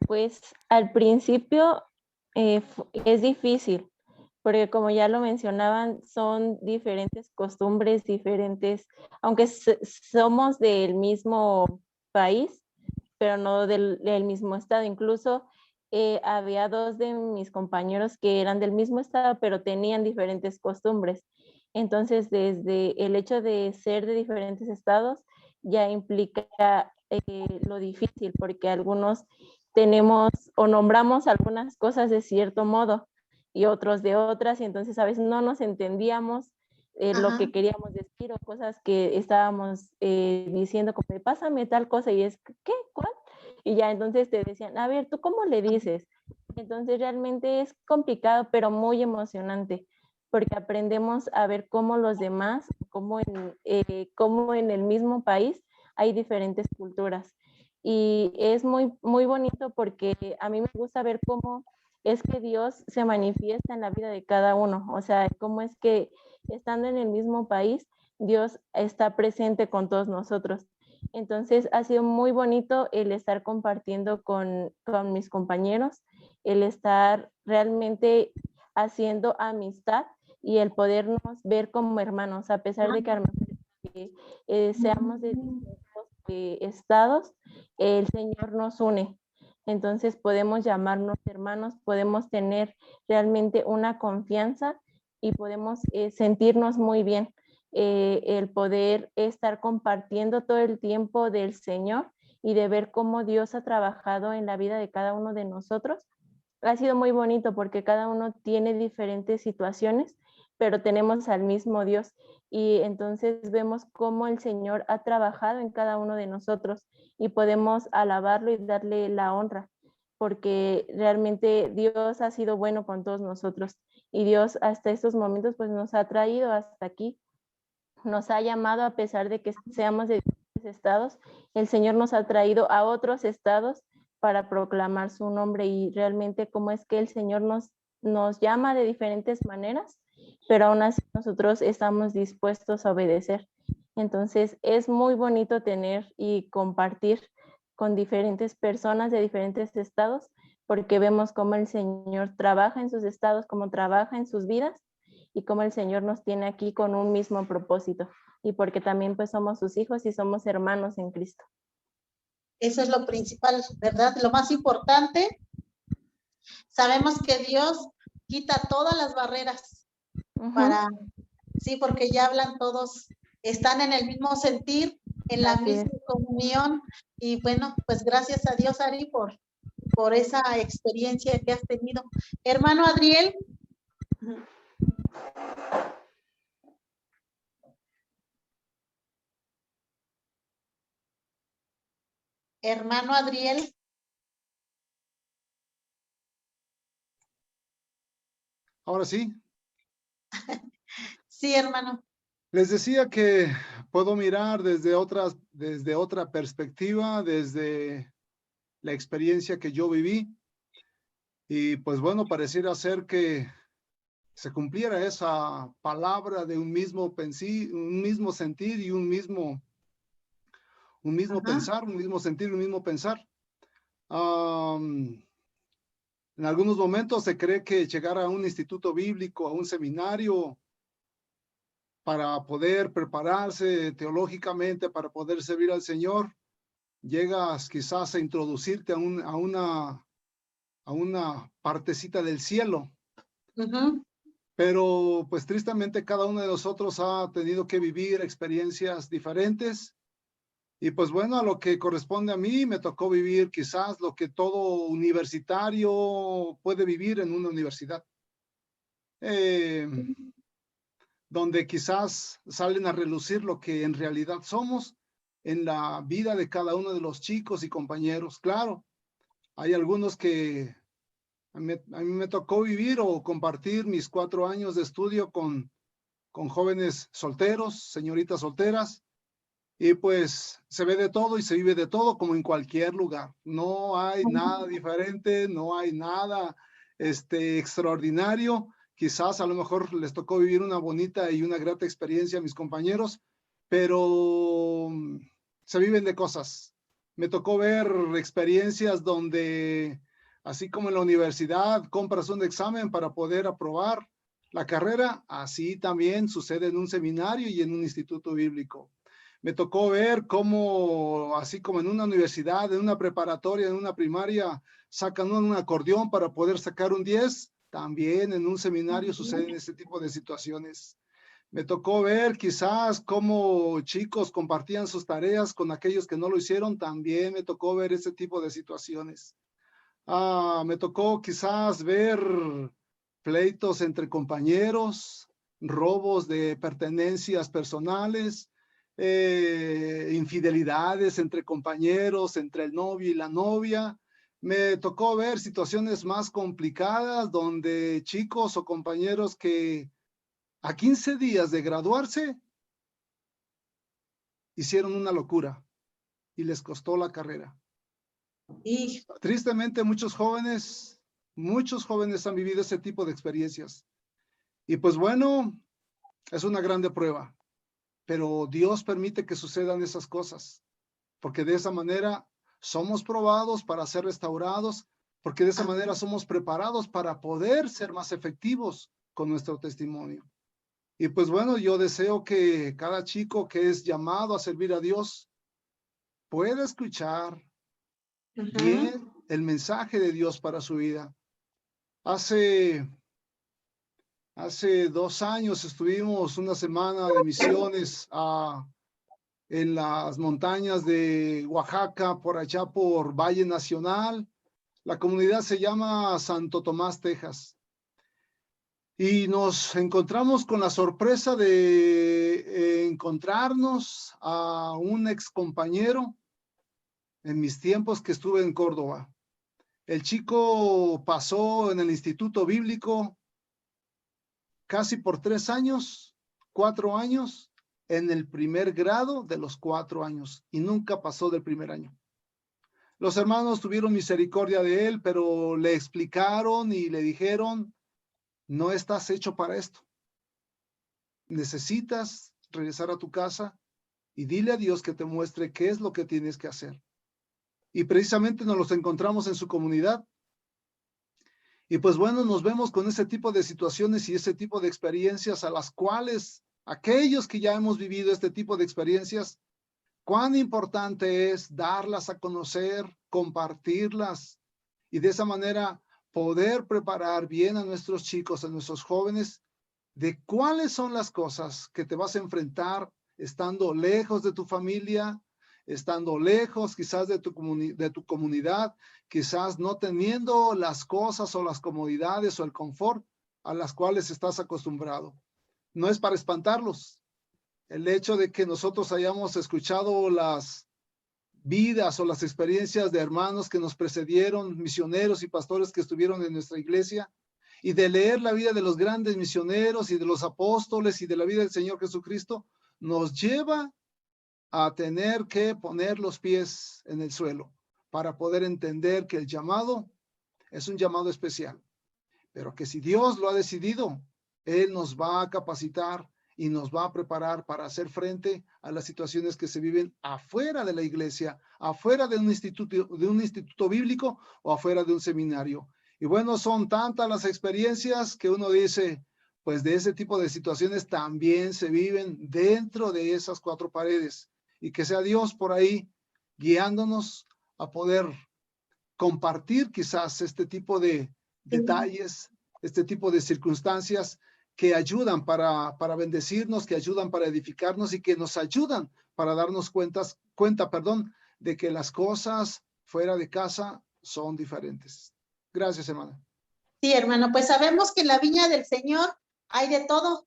pues al principio es difícil, porque como ya lo mencionaban, son diferentes costumbres, diferentes, aunque somos del mismo país, pero no del mismo estado. Incluso había dos de mis compañeros que eran del mismo estado, pero tenían diferentes costumbres. Entonces, desde el hecho de ser de diferentes estados, ya implica lo difícil, porque algunos tenemos o nombramos algunas cosas de cierto modo y otros de otras, y entonces a veces no nos entendíamos lo que queríamos decir o cosas que estábamos diciendo, como pásame tal cosa, y es, ¿qué? ¿Cuál? Y ya entonces te decían, a ver, ¿tú cómo le dices? Entonces realmente es complicado, pero muy emocionante, porque aprendemos a ver cómo los demás, cómo en el mismo país hay diferentes culturas. Y es muy, muy bonito porque a mí me gusta ver cómo es que Dios se manifiesta en la vida de cada uno, o sea, cómo es que estando en el mismo país, Dios está presente con todos nosotros. Entonces ha sido muy bonito el estar compartiendo con mis compañeros, el estar realmente haciendo amistad y el podernos ver como hermanos, a pesar de que a lo mejor seamos de distintos estados, el Señor nos une. Entonces podemos llamarnos hermanos, podemos tener realmente una confianza y podemos sentirnos muy bien. El poder estar compartiendo todo el tiempo del Señor y de ver cómo Dios ha trabajado en la vida de cada uno de nosotros. Ha sido muy bonito porque cada uno tiene diferentes situaciones, pero tenemos al mismo Dios y entonces vemos cómo el Señor ha trabajado en cada uno de nosotros y podemos alabarlo y darle la honra, porque realmente Dios ha sido bueno con todos nosotros y Dios hasta estos momentos pues nos ha traído hasta aquí, nos ha llamado a pesar de que seamos de diferentes estados, el Señor nos ha traído a otros estados para proclamar su nombre y realmente cómo es que el Señor nos llama de diferentes maneras, pero aún así nosotros estamos dispuestos a obedecer. Entonces es muy bonito tener y compartir con diferentes personas de diferentes estados, porque vemos cómo el Señor trabaja en sus estados, cómo trabaja en sus vidas y cómo el Señor nos tiene aquí con un mismo propósito y porque también pues somos sus hijos y somos hermanos en Cristo. Eso es lo principal, ¿verdad? Lo más importante. Sabemos que Dios quita todas las barreras para, sí, porque ya hablan todos están en el mismo sentir, en la Así es. misma comunión. Y bueno, pues gracias a Dios, Ari, por esa experiencia que has tenido. Hermano Adriel. Hermano Adriel. Ahora sí, Sí, hermano. les decía que puedo mirar desde otra perspectiva, desde la experiencia que yo viví. Y pues bueno, pareciera ser que se cumpliera esa palabra de un mismo sentir y un mismo Ajá. pensar, un mismo sentir, un mismo pensar. En algunos momentos se cree que llegar a un instituto bíblico, a un seminario, para poder prepararse teológicamente, para poder servir al Señor, llegas quizás a introducirte a una partecita del cielo. Ujú. Pero pues tristemente cada uno de nosotros ha tenido que vivir experiencias diferentes. Y pues bueno, a lo que corresponde a mí, me tocó vivir quizás lo que todo universitario puede vivir en una universidad. Donde quizás salen a relucir lo que en realidad somos en la vida de cada uno de los chicos y compañeros. Claro, hay algunos que a mí me tocó vivir o compartir mis 4 años de estudio con jóvenes solteros, señoritas solteras, y pues se ve de todo y se vive de todo como en cualquier lugar. No hay nada diferente, no hay nada extraordinario. Quizás a lo mejor les tocó vivir una bonita y una grata experiencia a mis compañeros, pero se viven de cosas. Me tocó ver experiencias donde, así como en la universidad, compras un examen para poder aprobar la carrera, así también sucede en un seminario y en un instituto bíblico. Me tocó ver cómo, así como en una universidad, en una preparatoria, en una primaria, sacan un acordeón para poder sacar un 10, también en un seminario suceden este tipo de situaciones. Me tocó ver quizás cómo chicos compartían sus tareas con aquellos que no lo hicieron, también me tocó ver ese tipo de situaciones. Me tocó quizás ver pleitos entre compañeros, robos de pertenencias personales, infidelidades entre compañeros, entre el novio y la novia. Me tocó ver situaciones más complicadas donde chicos o compañeros que a 15 días de graduarse hicieron una locura y les costó la carrera. Hijo. Tristemente, muchos jóvenes han vivido ese tipo de experiencias. Y pues bueno, es una grande prueba, pero Dios permite que sucedan esas cosas, porque de esa manera somos probados para ser restaurados, porque de esa manera somos preparados para poder ser más efectivos con nuestro testimonio. Y pues bueno, yo deseo que cada chico que es llamado a servir a Dios pueda escuchar bien el mensaje de Dios para su vida. Hace 2 años estuvimos una semana de misiones en las montañas de Oaxaca, por allá por Valle Nacional. La comunidad se llama Santo Tomás, Texas. Y nos encontramos con la sorpresa de encontrarnos a un ex compañero en mis tiempos que estuve en Córdoba. El chico pasó en el Instituto Bíblico casi por 3 años, 4 años, en el primer grado de los 4 años y nunca pasó del primer año. Los hermanos tuvieron misericordia de él, pero le explicaron y le dijeron, no estás hecho para esto. Necesitas regresar a tu casa y dile a Dios que te muestre qué es lo que tienes que hacer. Y precisamente nos los encontramos en su comunidad. Y pues bueno, nos vemos con ese tipo de situaciones y ese tipo de experiencias a las cuales aquellos que ya hemos vivido este tipo de experiencias, cuán importante es darlas a conocer, compartirlas y de esa manera poder preparar bien a nuestros chicos, a nuestros jóvenes, de cuáles son las cosas que te vas a enfrentar estando lejos de tu familia, estando lejos quizás de tu comunidad, quizás no teniendo las cosas o las comodidades o el confort a las cuales estás acostumbrado. No es para espantarlos. El hecho de que nosotros hayamos escuchado las vidas o las experiencias de hermanos que nos precedieron, misioneros y pastores que estuvieron en nuestra iglesia, y de leer la vida de los grandes misioneros y de los apóstoles y de la vida del Señor Jesucristo, nos lleva a tener que poner los pies en el suelo para poder entender que el llamado es un llamado especial, pero que si Dios lo ha decidido, Él nos va a capacitar y nos va a preparar para hacer frente a las situaciones que se viven afuera de la iglesia, afuera de un instituto bíblico o afuera de un seminario. Y bueno, son tantas las experiencias que uno dice, pues de ese tipo de situaciones también se viven dentro de esas cuatro paredes. Y que sea Dios por ahí guiándonos a poder compartir quizás este tipo de detalles, este tipo de circunstancias que ayudan para bendecirnos, que ayudan para edificarnos y que nos ayudan para darnos cuenta, de que las cosas fuera de casa son diferentes. Gracias, hermana. Sí, hermano, pues sabemos que en la viña del Señor hay de todo,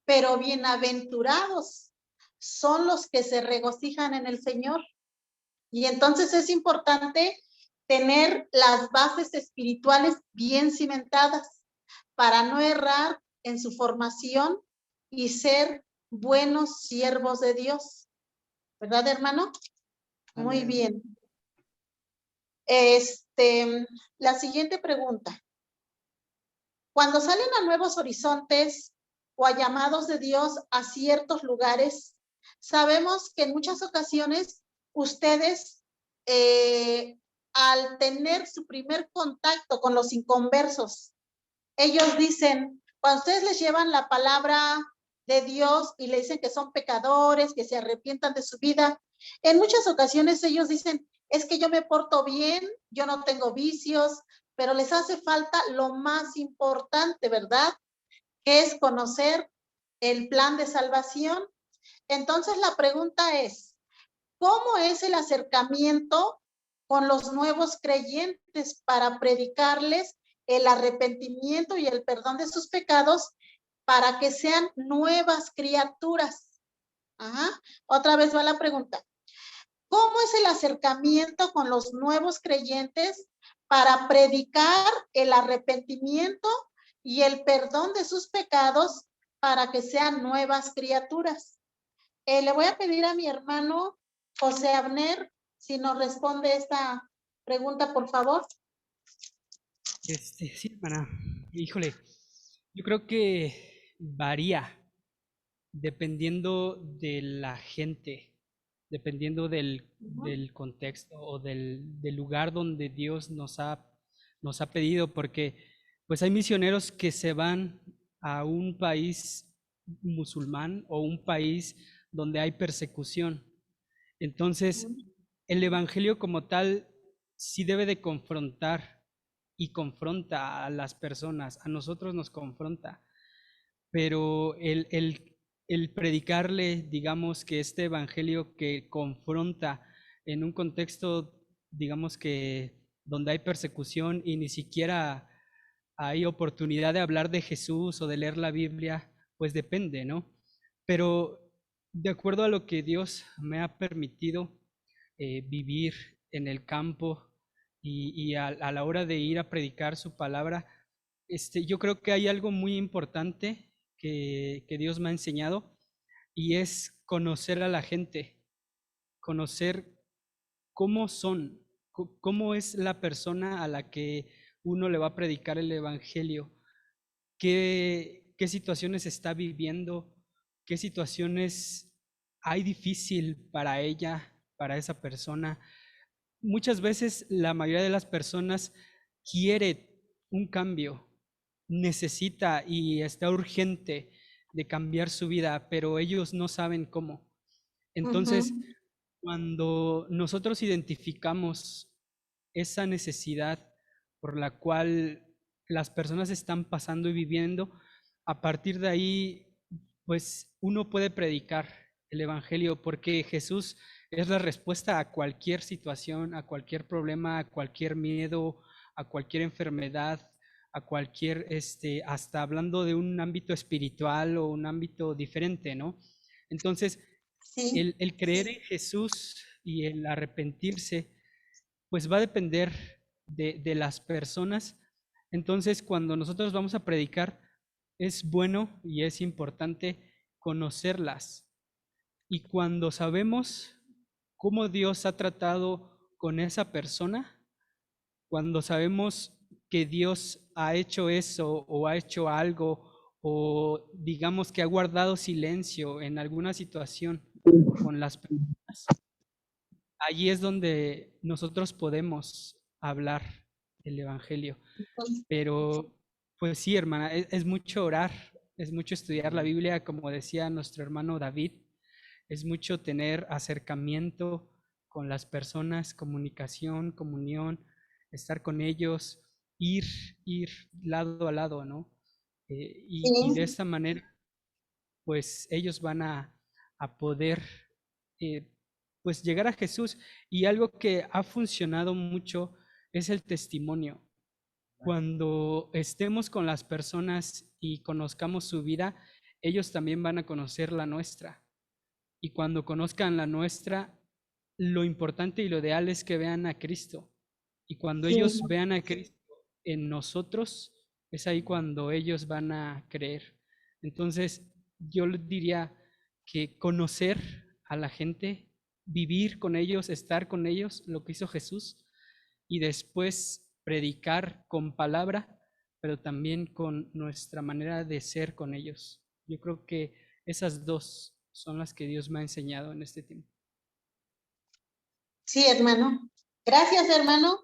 pero bienaventurados son los que se regocijan en el Señor. Y entonces es importante tener las bases espirituales bien cimentadas para no errar en su formación y ser buenos siervos de Dios. ¿Verdad, hermano? Muy Amén. bien. La siguiente pregunta. Cuando salen a nuevos horizontes o a llamados de Dios a ciertos lugares, sabemos que en muchas ocasiones ustedes, al tener su primer contacto con los inconversos, ellos dicen, cuando ustedes les llevan la palabra de Dios y le dicen que son pecadores, que se arrepientan de su vida, en muchas ocasiones ellos dicen, es que yo me porto bien, yo no tengo vicios, pero les hace falta lo más importante, ¿verdad? Que es conocer el plan de salvación. Entonces la pregunta es, ¿cómo es el acercamiento con los nuevos creyentes para predicarles el arrepentimiento y el perdón de sus pecados para que sean nuevas criaturas? Ajá. Otra vez va la pregunta. ¿Cómo es el acercamiento con los nuevos creyentes para predicar el arrepentimiento y el perdón de sus pecados para que sean nuevas criaturas? Le voy a pedir a mi hermano José Abner si nos responde esta pregunta, por favor. Sí, hermana. Híjole, yo creo que varía dependiendo de la gente, dependiendo del contexto o del lugar donde Dios nos ha pedido, porque pues hay misioneros que se van a un país musulmán o un país donde hay persecución. Entonces, el evangelio como tal sí debe de confrontar y confronta a las personas, a nosotros nos confronta, pero el predicarle, digamos que este evangelio que confronta en un contexto, digamos que donde hay persecución y ni siquiera hay oportunidad de hablar de Jesús o de leer la Biblia, pues depende, ¿no? Pero de acuerdo a lo que Dios me ha permitido vivir en el campo y a la hora de ir a predicar su palabra, yo creo que hay algo muy importante que Dios me ha enseñado y es conocer a la gente, conocer cómo son, cómo es la persona a la que uno le va a predicar el evangelio, qué situaciones está viviendo, qué situaciones hay difícil para ella, para esa persona. Muchas veces la mayoría de las personas quiere un cambio, necesita y está urgente de cambiar su vida, pero ellos no saben cómo. Entonces, cuando nosotros identificamos esa necesidad por la cual las personas están pasando y viviendo, a partir de ahí, pues uno puede predicar el Evangelio, porque Jesús es la respuesta a cualquier situación, a cualquier problema, a cualquier miedo, a cualquier enfermedad, a cualquier, hasta hablando de un ámbito espiritual o un ámbito diferente, ¿no? Entonces, Sí, el creer en Jesús y el arrepentirse, pues va a depender de las personas. Entonces, cuando nosotros vamos a predicar, es bueno y es importante conocerlas. Y cuando sabemos cómo Dios ha tratado con esa persona, cuando sabemos que Dios ha hecho eso o ha hecho algo, o digamos que ha guardado silencio en alguna situación con las personas, allí es donde nosotros podemos hablar el Evangelio. Pero pues sí, hermana, es mucho orar, es mucho estudiar la Biblia, como decía nuestro hermano David, es mucho tener acercamiento con las personas, comunicación, comunión, estar con ellos, ir, ir lado a lado, ¿no? Y de sí, esta manera, pues ellos van a poder, eh, pues llegar a Jesús. Y algo que ha funcionado mucho es el testimonio. Cuando estemos con las personas y conozcamos su vida, ellos también van a conocer la nuestra. Y cuando conozcan la nuestra, lo importante y lo ideal es que vean a Cristo. Y cuando sí. ellos vean a Cristo en nosotros, es ahí cuando ellos van a creer. Entonces, yo les diría que conocer a la gente, vivir con ellos, estar con ellos, lo que hizo Jesús, y después predicar con palabra, pero también con nuestra manera de ser con ellos. Yo creo que esas dos son las que Dios me ha enseñado en este tiempo. Sí, hermano. Gracias, hermano.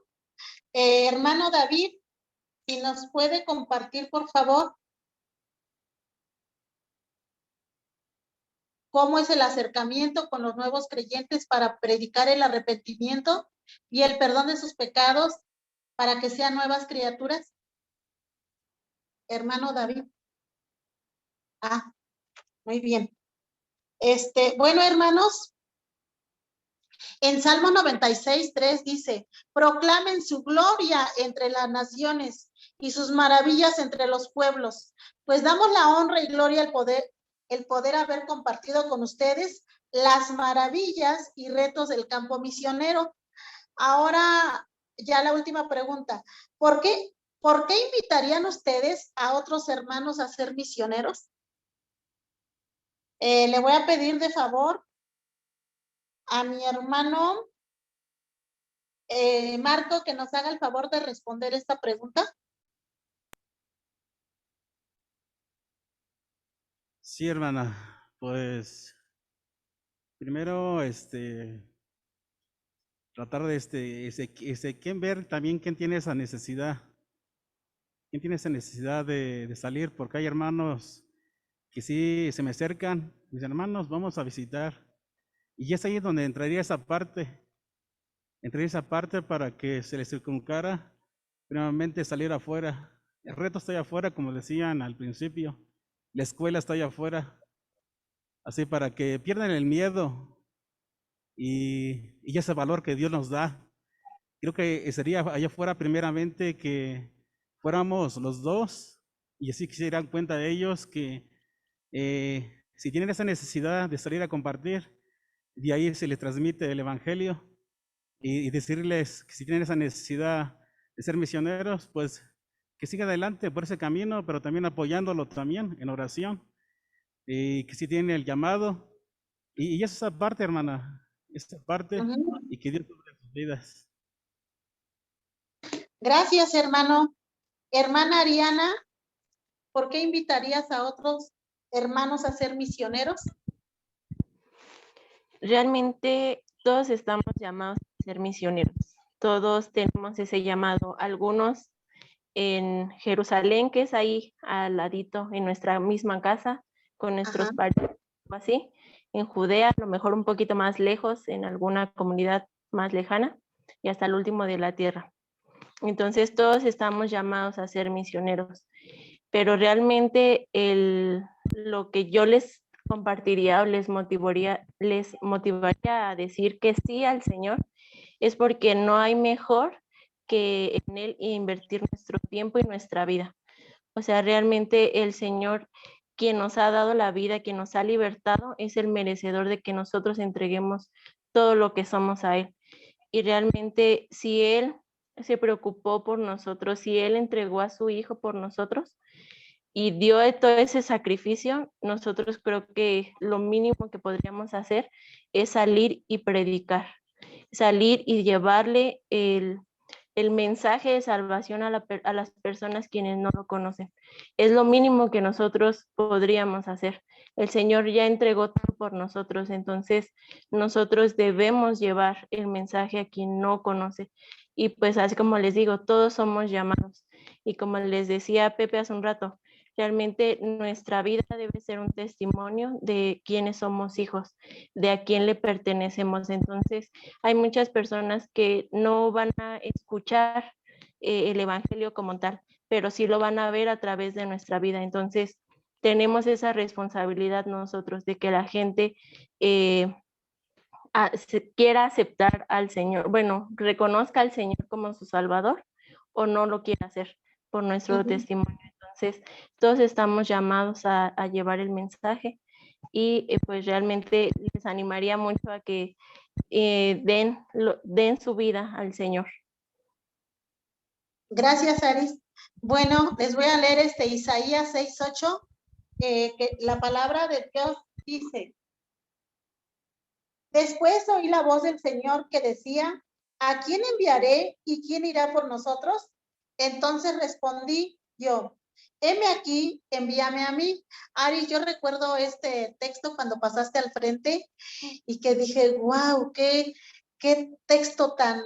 Hermano David, si nos puede compartir, por favor, cómo es el acercamiento con los nuevos creyentes para predicar el arrepentimiento y el perdón de sus pecados para que sean nuevas criaturas. Hermano David. Ah, muy bien. Bueno, hermanos, en Salmo 96:3 dice, proclamen su gloria entre las naciones y sus maravillas entre los pueblos. Pues damos la honra y gloria al poder haber compartido con ustedes las maravillas y retos del campo misionero. Ahora, ya la última pregunta. ¿Por qué invitarían ustedes a otros hermanos a ser misioneros? Le voy a pedir de favor a mi hermano Marco que nos haga el favor de responder esta pregunta. Sí, hermana, pues primero, tratar de quién ver también quién tiene esa necesidad. ¿Quién tiene esa necesidad de salir? Porque hay hermanos que sí se me acercan, mis hermanos, vamos a visitar. Y es ahí donde entraría esa parte para que se les inculcara primeramente salir afuera. El reto está allá afuera, como decían al principio, la escuela está allá afuera, así para que pierdan el miedo y ese valor que Dios nos da. Creo que sería allá afuera primeramente que fuéramos los dos y así que se darán cuenta de ellos que si tienen esa necesidad de salir a compartir, de ahí se les transmite el Evangelio y decirles que si tienen esa necesidad de ser misioneros, pues que sigan adelante por ese camino, pero también apoyándolo también en oración, y que si tienen el llamado, y esa parte, hermana, esa parte, y que Dios cubre sus vidas. Gracias, hermano. Hermana Ariana, ¿por qué invitarías a otros hermanos a ser misioneros? Realmente todos estamos llamados a ser misioneros. Todos tenemos ese llamado. Algunos en Jerusalén, que es ahí al ladito, en nuestra misma casa, con nuestros padres, así. En Judea, a lo mejor un poquito más lejos, en alguna comunidad más lejana, y hasta el último de la tierra. Entonces todos estamos llamados a ser misioneros. Pero realmente lo que yo les compartiría o les motivaría a decir que sí al Señor, es porque no hay mejor que en Él invertir nuestro tiempo y nuestra vida. O sea, realmente el Señor, quien nos ha dado la vida, quien nos ha libertado, es el merecedor de que nosotros entreguemos todo lo que somos a Él. Y realmente si Él se preocupó por nosotros, si Él entregó a su Hijo por nosotros y dio todo ese sacrificio, nosotros creo que lo mínimo que podríamos hacer es salir y predicar, salir y llevarle el mensaje de salvación a las personas quienes no lo conocen. Es lo mínimo que nosotros podríamos hacer. El Señor ya entregó todo por nosotros, entonces nosotros debemos llevar el mensaje a quien no conoce. Y pues así como les digo, todos somos llamados. Y como les decía Pepe hace un rato, realmente nuestra vida debe ser un testimonio de quiénes somos hijos, de a quién le pertenecemos. Entonces, hay muchas personas que no van a escuchar el evangelio como tal, pero sí lo van a ver a través de nuestra vida. Entonces, tenemos esa responsabilidad nosotros de que la gente quiera aceptar al Señor, bueno, reconozca al Señor como su Salvador o no lo quiera hacer por nuestro testimonio. Entonces, todos estamos llamados a llevar el mensaje y pues realmente les animaría mucho a que den su vida al Señor. Gracias, Aris. Bueno, les voy a leer Isaías 6:8, que la palabra de Dios dice: después oí la voz del Señor que decía: ¿a quién enviaré y quién irá por nosotros? Entonces respondí yo: heme aquí, envíame a mí. Aris, yo recuerdo este texto cuando pasaste al frente y que dije, wow, qué texto tan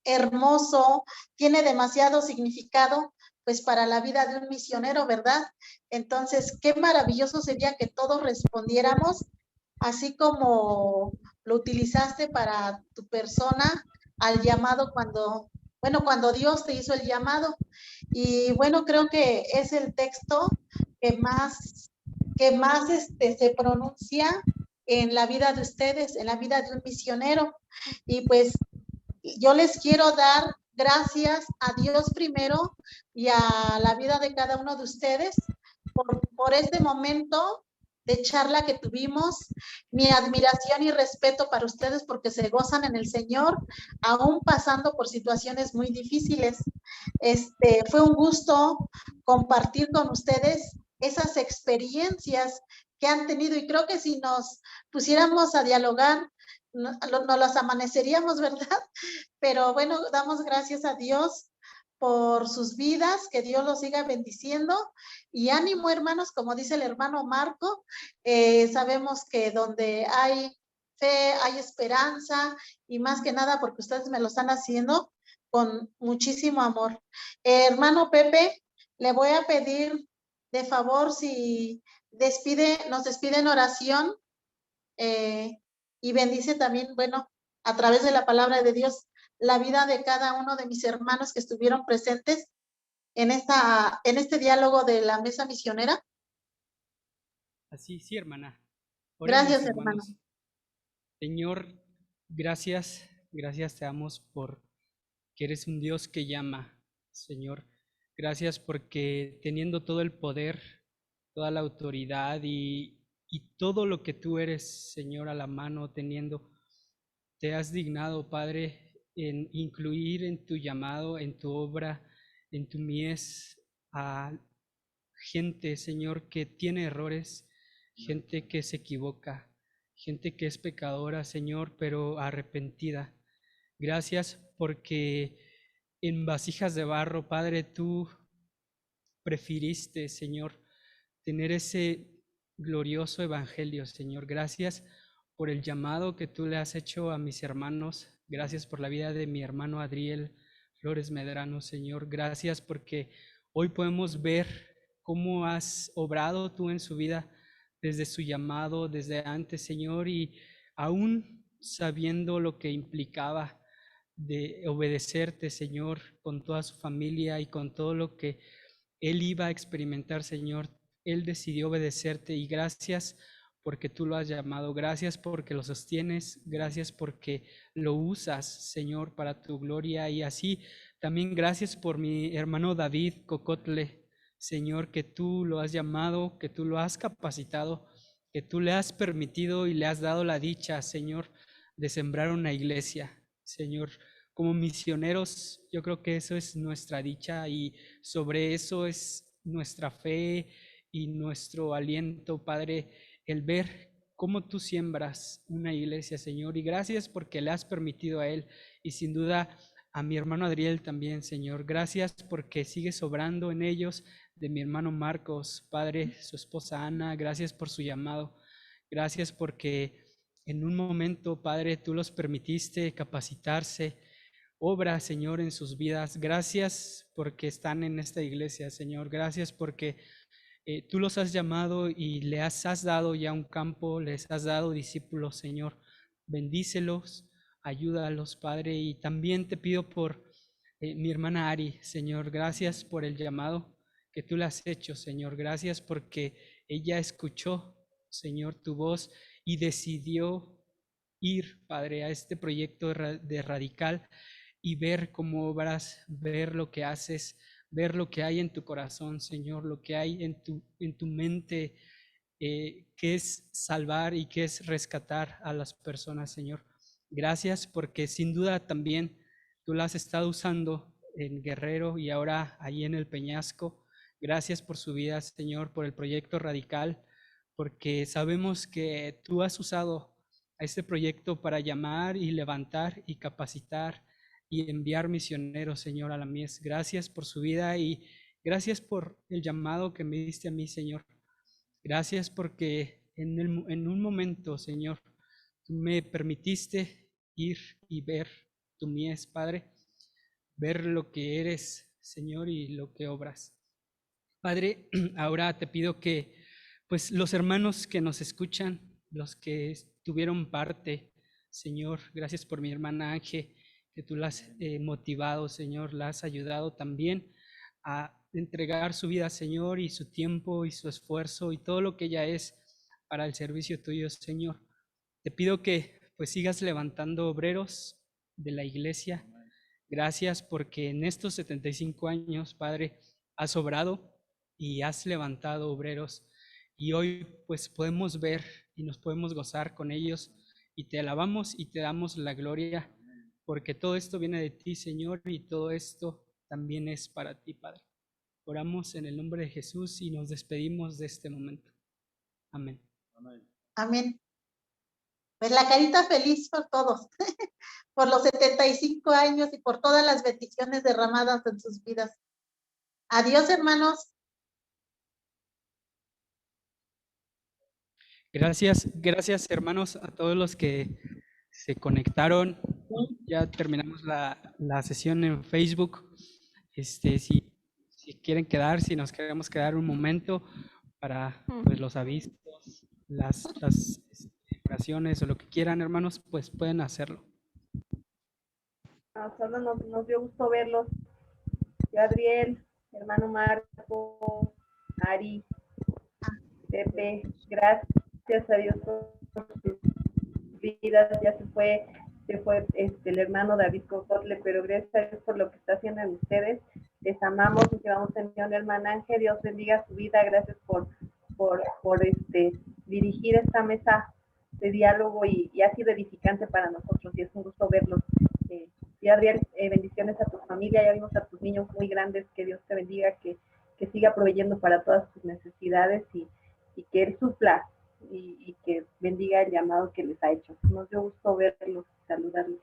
hermoso, tiene demasiado significado, pues para la vida de un misionero, ¿verdad? Entonces, qué maravilloso sería que todos respondiéramos, así como lo utilizaste para tu persona, al llamado cuando Dios te hizo el llamado. Y bueno, creo que es el texto que más se pronuncia en la vida de ustedes, en la vida de un misionero. Y pues yo les quiero dar gracias a Dios primero y a la vida de cada uno de ustedes por este momento de charla que tuvimos. Mi admiración y respeto para ustedes porque se gozan en el Señor, aún pasando por situaciones muy difíciles. Fue un gusto compartir con ustedes esas experiencias que han tenido, y creo que si nos pusiéramos a dialogar, no las amaneceríamos, ¿verdad? Pero bueno, damos gracias a Dios por sus vidas, que Dios los siga bendiciendo, y ánimo, hermanos, como dice el hermano Marco, sabemos que donde hay fe, hay esperanza, y más que nada porque ustedes me lo están haciendo con muchísimo amor. Hermano Pepe, le voy a pedir de favor si nos despide en oración, y bendice también, bueno, a través de la palabra de Dios, la vida de cada uno de mis hermanos que estuvieron presentes en este diálogo de la mesa misionera. Así, sí, hermana. Oremos, Gracias, hermanos. hermano. Señor, gracias te damos por que eres un Dios que llama, Señor. Gracias porque teniendo todo el poder, toda la autoridad y todo lo que tú eres, Señor, a la mano teniendo, te has dignado, Padre, en incluir en tu llamado, en tu obra, en tu mies, a gente, Señor, que tiene errores, gente que se equivoca, gente que es pecadora, Señor, pero arrepentida. Gracias porque en vasijas de barro, Padre, tú prefiriste, Señor, tener ese glorioso evangelio, Señor. Gracias por el llamado que tú le has hecho a mis hermanos. Gracias por la vida de mi hermano Adriel Flores Medrano, Señor. Gracias porque hoy podemos ver cómo has obrado tú en su vida desde su llamado, desde antes, Señor, y aún sabiendo lo que implicaba de obedecerte, Señor, con toda su familia y con todo lo que él iba a experimentar, Señor. Él decidió obedecerte y gracias porque tú lo has llamado. Gracias porque lo sostienes. Gracias porque lo usas, Señor, para tu gloria. Y así también gracias por mi hermano David Cocotle, Señor, que tú lo has llamado, que tú lo has capacitado, que tú le has permitido y le has dado la dicha, Señor, de sembrar una iglesia, Señor. Como misioneros, yo creo que eso es nuestra dicha y sobre eso es nuestra fe y nuestro aliento, Padre, el ver cómo tú siembras una iglesia, Señor. Y gracias porque le has permitido a él y sin duda a mi hermano Adriel también, Señor. Gracias porque sigues obrando en ellos, de mi hermano Marcos, Padre, su esposa Ana. Gracias por su llamado. Gracias porque en un momento, Padre, tú los permitiste capacitarse. Obra, Señor, en sus vidas. Gracias porque están en esta iglesia, Señor. Gracias porque tú los has llamado y les has dado ya un campo, les has dado discípulos, Señor. Bendícelos, ayúdalos, Padre. Y también te pido por mi hermana Ari, Señor. Gracias por el llamado que tú le has hecho, Señor. Gracias porque ella escuchó, Señor, tu voz y decidió ir, Padre, a este proyecto de Radical y ver cómo obras, ver lo que haces, ver lo que hay en tu corazón, Señor, lo que hay en tu mente, que es salvar y que es rescatar a las personas, Señor. Gracias porque sin duda también tú la has estado usando en Guerrero y ahora allí en el Peñasco. Gracias por su vida, Señor, por el proyecto Radical, porque sabemos que tú has usado a este proyecto para llamar y levantar y capacitar y enviar misioneros, Señor, a la mies. Gracias por su vida y gracias por el llamado que me diste a mí, Señor. Gracias porque en un momento, Señor, tú me permitiste ir y ver tu mies, Padre, ver lo que eres, Señor, y lo que obras. Padre, ahora te pido que, pues, los hermanos que nos escuchan, los que tuvieron parte, Señor, gracias por mi hermana Ángel, que tú la has motivado, Señor, la has ayudado también a entregar su vida, Señor, y su tiempo y su esfuerzo y todo lo que ella es para el servicio tuyo, Señor. Te pido que, pues, sigas levantando obreros de la iglesia. Gracias porque en estos 75 años, Padre, has obrado y has levantado obreros y hoy pues podemos ver y nos podemos gozar con ellos y te alabamos y te damos la gloria porque todo esto viene de ti, Señor, y todo esto también es para ti, Padre. Oramos en el nombre de Jesús y nos despedimos de este momento. Amén. Amén. Pues la carita feliz por todos, por los 75 años y por todas las bendiciones derramadas en sus vidas. Adiós, hermanos. Gracias hermanos a todos los que se conectaron. Ya terminamos la sesión en Facebook. Si quieren quedar, si nos queremos quedar un momento para pues, los avisos, las oraciones o lo que quieran, hermanos, pues pueden hacerlo. Solo nos dio gusto verlos. Adriel, hermano Marco, Ari, Pepe, gracias a Dios por sus vidas. Ya se fue el hermano David Cocotle, pero gracias a Dios por lo que está haciendo en ustedes. Les amamos y llevamos en unión, hermana Ángel. Dios bendiga su vida. Gracias por dirigir esta mesa de diálogo y ha sido edificante para nosotros y es un gusto verlos. Y Adriel, bendiciones a tu familia, ya vimos a tus niños muy grandes, que Dios te bendiga, que siga proveyendo para todas tus necesidades y que Él supla y que bendiga el llamado que les ha hecho. Nos dio gusto verlos, saludarlos.